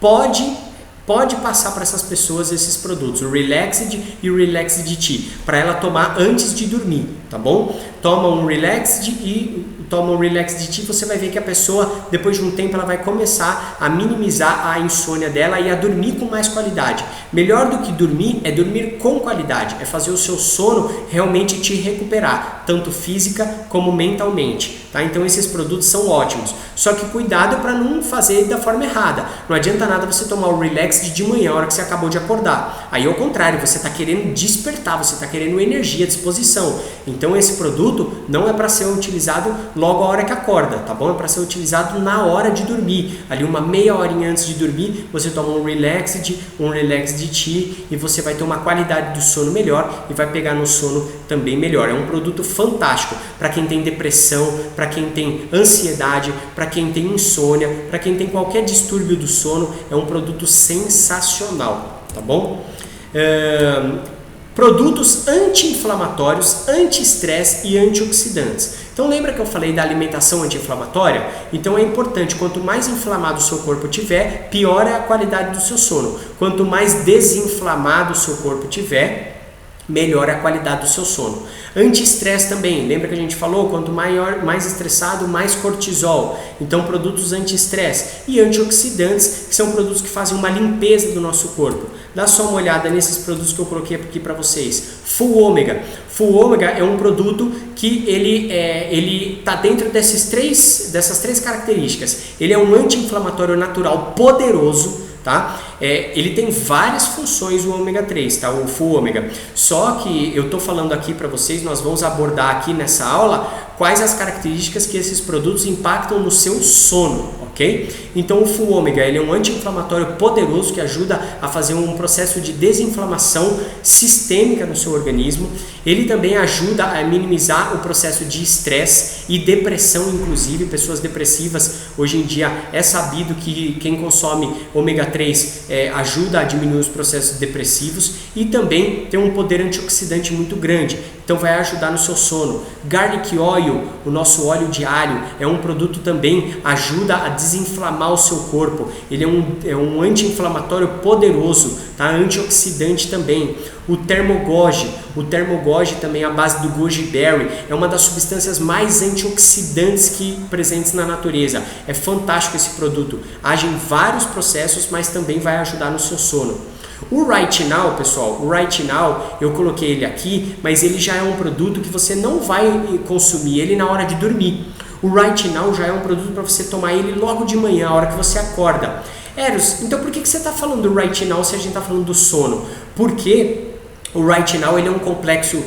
Speaker 1: pode passar para essas pessoas esses produtos, o Relaxed e o Relaxed Tea, para ela tomar antes de dormir, tá bom? Toma um Relaxed Tea, você vai ver que a pessoa, depois de um tempo, ela vai começar a minimizar a insônia dela e a dormir com mais qualidade. Melhor do que dormir é dormir com qualidade, é fazer o seu sono realmente te recuperar, tanto física como mentalmente, tá? Então esses produtos são ótimos, só que cuidado para não fazer da forma errada. Não adianta nada você tomar o Relaxed de manhã, a hora que você acabou de acordar. Aí ao contrário, você está querendo despertar, você está querendo energia, disposição. Então esse produto não é para ser utilizado logo a hora que acorda, tá bom? É para ser utilizado na hora de dormir. Ali uma meia horinha antes de dormir, você toma um Relaxed Tea e você vai ter uma qualidade do sono melhor e vai pegar no sono também melhor. É um produto fantástico para quem tem depressão, para quem tem ansiedade, para quem tem insônia, para quem tem qualquer distúrbio do sono. É um produto sensacional, tá bom? Produtos anti-inflamatórios, anti-estresse e antioxidantes. Então lembra que eu falei da alimentação anti-inflamatória? Então é importante, quanto mais inflamado o seu corpo tiver, pior é a qualidade do seu sono. Quanto mais desinflamado o seu corpo tiver, melhora a qualidade do seu sono. Anti-estresse também, lembra que a gente falou, quanto mais estressado, mais cortisol. Então produtos anti-estresse e antioxidantes, que são produtos que fazem uma limpeza do nosso corpo. Dá só uma olhada nesses produtos que eu coloquei aqui para vocês. Full Ômega. Full Ômega é um produto que ele está dentro dessas três características. Ele é um anti-inflamatório natural poderoso, tá? Ele tem várias funções, o ômega 3, tá? O Full Ômega. Só que eu estou falando aqui para vocês, nós vamos abordar aqui nessa aula quais as características que esses produtos impactam no seu sono, ok? Então o Full Ômega, ele é um anti-inflamatório poderoso que ajuda a fazer um processo de desinflamação sistêmica no seu organismo. Ele também ajuda a minimizar o processo de estresse e depressão, inclusive pessoas depressivas. Hoje em dia é sabido que quem consome ômega 3 ajuda a diminuir os processos depressivos e também tem um poder antioxidante muito grande. Então vai ajudar no seu sono. Garlic Oil, o nosso óleo diário, é um produto também, ajuda a desinflamar o seu corpo. Ele é um anti-inflamatório poderoso, tá? Antioxidante também. O Thermogoji também à base do goji berry, é uma das substâncias mais antioxidantes presentes na natureza. É fantástico esse produto. Age em vários processos, mas também vai ajudar no seu sono. O Right Now, pessoal, o Right Now, eu coloquei ele aqui, mas ele já é um produto que você não vai consumir ele na hora de dormir. O Right Now já é um produto para você tomar ele logo de manhã, a hora que você acorda. Eros, então por que você está falando do Right Now se a gente está falando do sono? Porque o Right Now ele é um complexo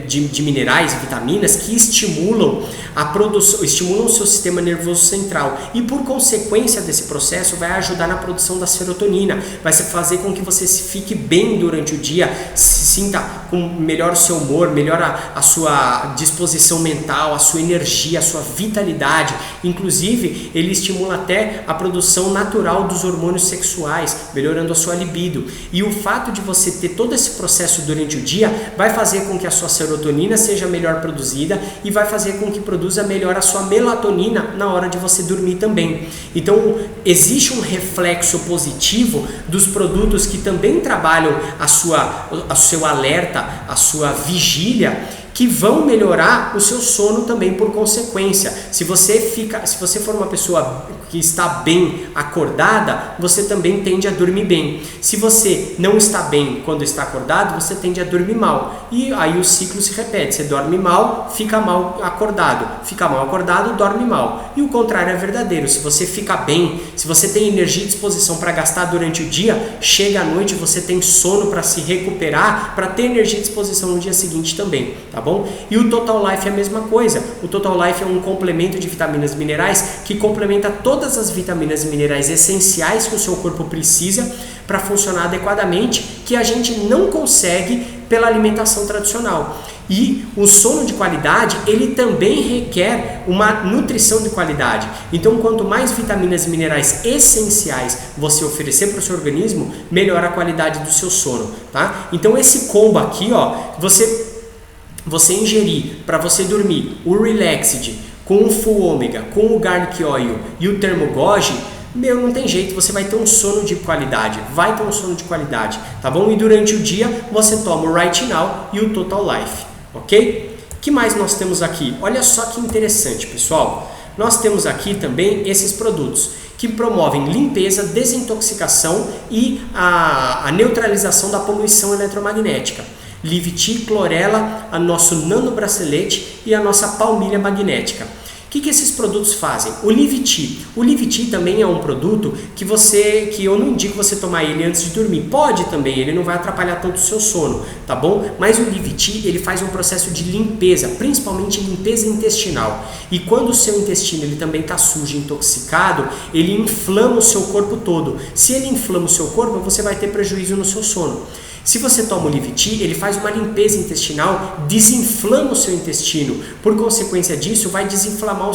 Speaker 1: de minerais e vitaminas que estimulam a produção, estimulam o seu sistema nervoso central e por consequência desse processo vai ajudar na produção da serotonina, vai fazer com que você fique bem durante o dia, se sinta com melhor o seu humor, melhora a sua disposição mental, a sua energia, a sua vitalidade. Inclusive ele estimula até a produção natural dos hormônios sexuais, melhorando a sua libido. E o fato de você ter todo esse processo durante o dia vai fazer com que a sua serotonina seja melhor produzida e vai fazer com que produza melhor a sua melatonina na hora de você dormir também. Então existe um reflexo positivo dos produtos que também trabalham o seu alerta, a sua vigília, que vão melhorar o seu sono também por consequência. Se você for uma pessoa que está bem acordada, você também tende a dormir bem. Se você não está bem quando está acordado, você tende a dormir mal. E aí o ciclo se repete, você dorme mal, fica mal acordado. Fica mal acordado, dorme mal. E o contrário é verdadeiro. Se você fica bem, se você tem energia e disposição para gastar durante o dia, chega à noite, você tem sono para se recuperar, para ter energia e disposição no dia seguinte também, tá bom? E o Total Life é a mesma coisa. O Total Life é um complemento de vitaminas e minerais que complementa todas as vitaminas e minerais essenciais que o seu corpo precisa para funcionar adequadamente, que a gente não consegue pela alimentação tradicional. E o sono de qualidade, ele também requer uma nutrição de qualidade. Então, quanto mais vitaminas e minerais essenciais você oferecer para o seu organismo, melhor a qualidade do seu sono, tá? Então, esse combo aqui, ó, você ingerir para você dormir o Relaxed com o Full Ômega, com o Garlic Oil e o Thermogoji, não tem jeito, você vai ter um sono de qualidade, tá bom? E durante o dia você toma o Right Now e o Total Life, ok? O que mais nós temos aqui? Olha só que interessante, pessoal. Nós temos aqui também esses produtos que promovem limpeza, desintoxicação e a neutralização da poluição eletromagnética. Liviti, clorela, a nosso nanobracelete e a nossa palmilha magnética. O que esses produtos fazem? O Liviti também é um produto que eu não indico você tomar ele antes de dormir. Pode também, ele não vai atrapalhar tanto o seu sono, tá bom? Mas o Liviti, ele faz um processo de limpeza, principalmente limpeza intestinal. E quando o seu intestino ele também está sujo, intoxicado, ele inflama o seu corpo todo. Se ele inflama o seu corpo, você vai ter prejuízo no seu sono. Se você toma o Liviti, ele faz uma limpeza intestinal, desinflama o seu intestino. Por consequência disso, vai desinflamar o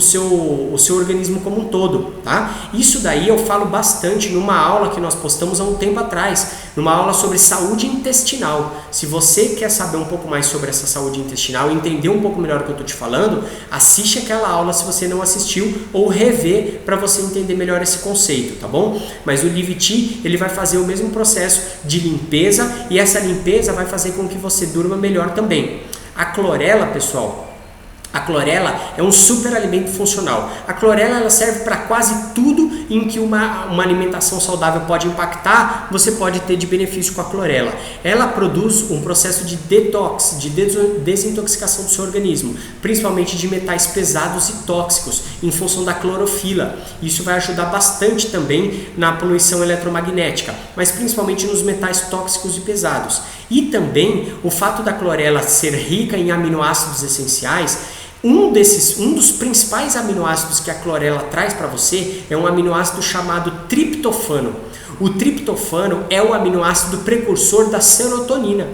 Speaker 1: seu organismo como um todo, tá? Isso daí eu falo bastante numa aula que nós postamos há um tempo atrás, numa aula sobre saúde intestinal. Se você quer saber um pouco mais sobre essa saúde intestinal e entender um pouco melhor o que eu estou te falando, assiste aquela aula se você não assistiu ou rever para você entender melhor esse conceito, tá bom? Mas o Liviti, ele vai fazer o mesmo processo de limpeza e essa limpeza vai fazer com que você durma melhor também. A clorela, pessoal, a clorela é um super alimento funcional. A clorela ela serve para quase tudo em que uma alimentação saudável pode impactar, você pode ter de benefício com a clorela. Ela produz um processo de detox, de desintoxicação do seu organismo, principalmente de metais pesados e tóxicos, em função da clorofila. Isso vai ajudar bastante também na poluição eletromagnética, mas principalmente nos metais tóxicos e pesados. E também o fato da clorela ser rica em aminoácidos essenciais. Um dos principais aminoácidos que a clorela traz para você é um aminoácido chamado triptofano. O triptofano é o aminoácido precursor da serotonina.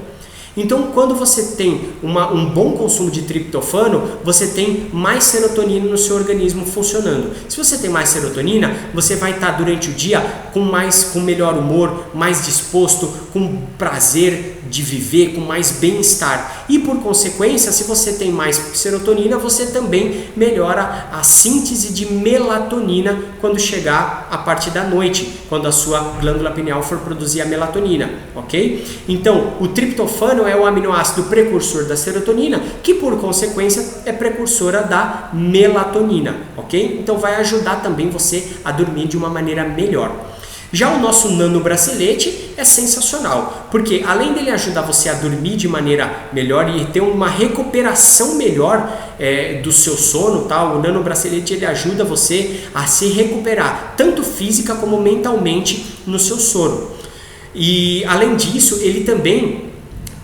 Speaker 1: Então, quando você tem um bom consumo de triptofano, você tem mais serotonina no seu organismo funcionando. Se você tem mais serotonina, você vai estar durante o dia com melhor humor, mais disposto, com prazer de viver, com mais bem-estar. E por consequência, se você tem mais serotonina, você também melhora a síntese de melatonina quando chegar a parte da noite, quando a sua glândula pineal for produzir a melatonina, ok? Então, o triptofano é o aminoácido precursor da serotonina, que por consequência é precursora da melatonina, ok? Então vai ajudar também você a dormir de uma maneira melhor. Já o nosso nanobracelete é sensacional, porque além dele ajudar você a dormir de maneira melhor e ter uma recuperação melhor do seu sono, tá? O nanobracelete ele ajuda você a se recuperar, tanto física como mentalmente no seu sono. E além disso, ele também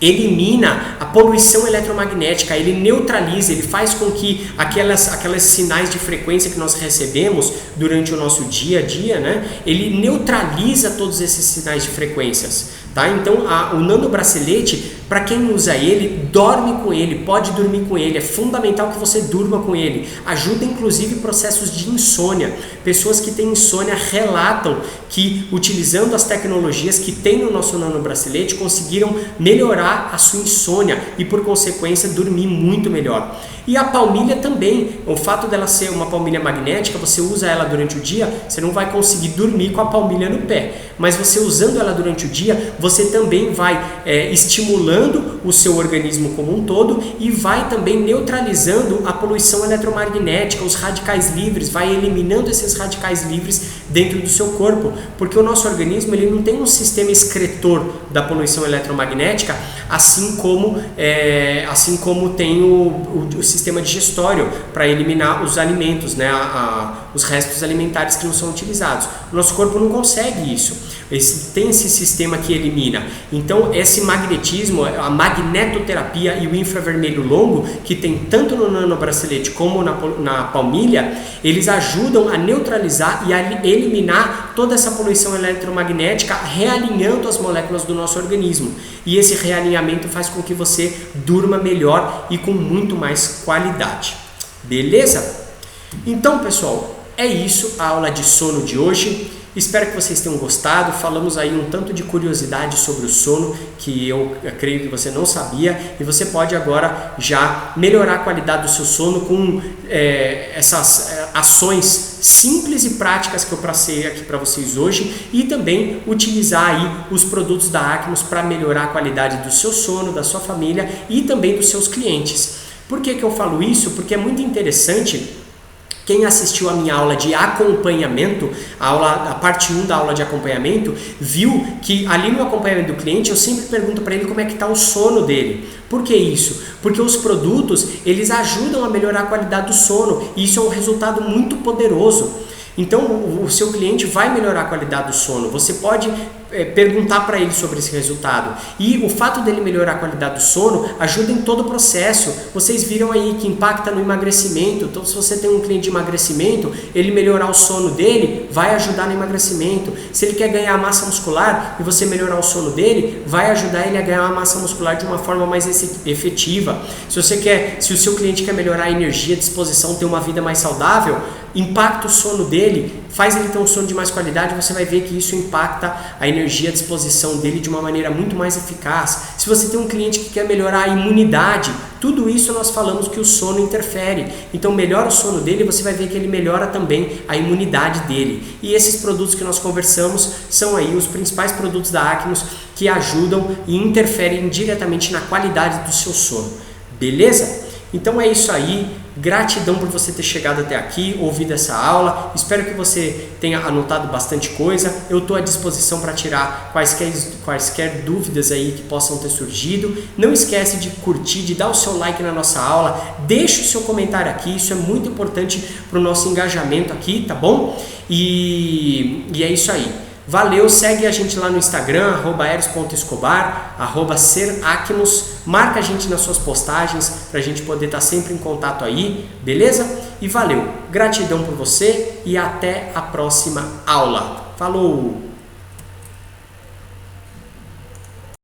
Speaker 1: elimina a poluição eletromagnética, ele neutraliza, ele faz com que aquelas sinais de frequência que nós recebemos durante o nosso dia a dia, né, ele neutraliza todos esses sinais de frequências. Tá? Então o nanobracelete, para quem usa ele, dorme com ele, pode dormir com ele, é fundamental que você durma com ele, ajuda inclusive processos de insônia. Pessoas que têm insônia relatam que utilizando as tecnologias que tem no nosso nanobracelete conseguiram melhorar a sua insônia e por consequência dormir muito melhor. E a palmilha também, o fato dela ser uma palmilha magnética, você usa ela durante o dia, você não vai conseguir dormir com a palmilha no pé, mas você usando ela durante o dia, você também vai estimulando o seu organismo como um todo e vai também neutralizando a poluição eletromagnética, os radicais livres, vai eliminando esses radicais livres dentro do seu corpo, porque o nosso organismo ele não tem um sistema excretor da poluição eletromagnética, assim como tem o sistema digestório para eliminar os alimentos, né, os restos alimentares que não são utilizados. O nosso corpo não consegue isso. Tem esse sistema que elimina. Então, esse magnetismo, a magnetoterapia e o infravermelho longo, que tem tanto no nanobracelete como na palmilha, eles ajudam a neutralizar e a eliminar toda essa poluição eletromagnética, realinhando as moléculas do nosso organismo. E esse realinhamento faz com que você durma melhor e com muito mais qualidade. Beleza? Então, pessoal, é isso a aula de sono de hoje. Espero que vocês tenham gostado. Falamos aí um tanto de curiosidade sobre o sono que eu creio que você não sabia, e você pode agora já melhorar a qualidade do seu sono com essas ações simples e práticas que eu passei aqui para vocês hoje, e também utilizar aí os produtos da Acmos para melhorar a qualidade do seu sono, da sua família e também dos seus clientes. Por que eu falo isso? Porque é muito interessante. Quem assistiu a minha aula de acompanhamento, a parte 1 da aula de acompanhamento, viu que ali no acompanhamento do cliente eu sempre pergunto para ele como é que está o sono dele. Por que isso? Porque os produtos eles ajudam a melhorar a qualidade do sono e isso é um resultado muito poderoso. Então o seu cliente vai melhorar a qualidade do sono. Você pode perguntar para ele sobre esse resultado. E o fato dele melhorar a qualidade do sono ajuda em todo o processo. Vocês viram aí que impacta no emagrecimento. Então, se você tem um cliente de emagrecimento, ele melhorar o sono dele vai ajudar no emagrecimento. Se ele quer ganhar massa muscular e você melhorar o sono dele, vai ajudar ele a ganhar uma massa muscular de uma forma mais efetiva. Se o seu cliente quer melhorar a energia, a disposição, ter uma vida mais saudável, impacta o sono dele, faz ele ter um sono de mais qualidade, você vai ver que isso impacta a energia, a disposição dele de uma maneira muito mais eficaz. Se você tem um cliente que quer melhorar a imunidade, tudo isso nós falamos que o sono interfere. Então melhora o sono dele, você vai ver que ele melhora também a imunidade dele. E esses produtos que nós conversamos são aí os principais produtos da Acmos que ajudam e interferem diretamente na qualidade do seu sono. Beleza? Então é isso aí. Gratidão por você ter chegado até aqui, ouvido essa aula. Espero que você tenha anotado bastante coisa. Eu estou à disposição para tirar quaisquer dúvidas aí que possam ter surgido. Não esquece de curtir, de dar o seu like na nossa aula. Deixe o seu comentário aqui, isso é muito importante para o nosso engajamento aqui, tá bom? E é isso aí. Valeu, segue a gente lá no Instagram, @eros.escobar, @seracmos, marca a gente nas suas postagens para a gente poder estar sempre em contato aí, beleza? E valeu, gratidão por você e até a próxima aula. Falou!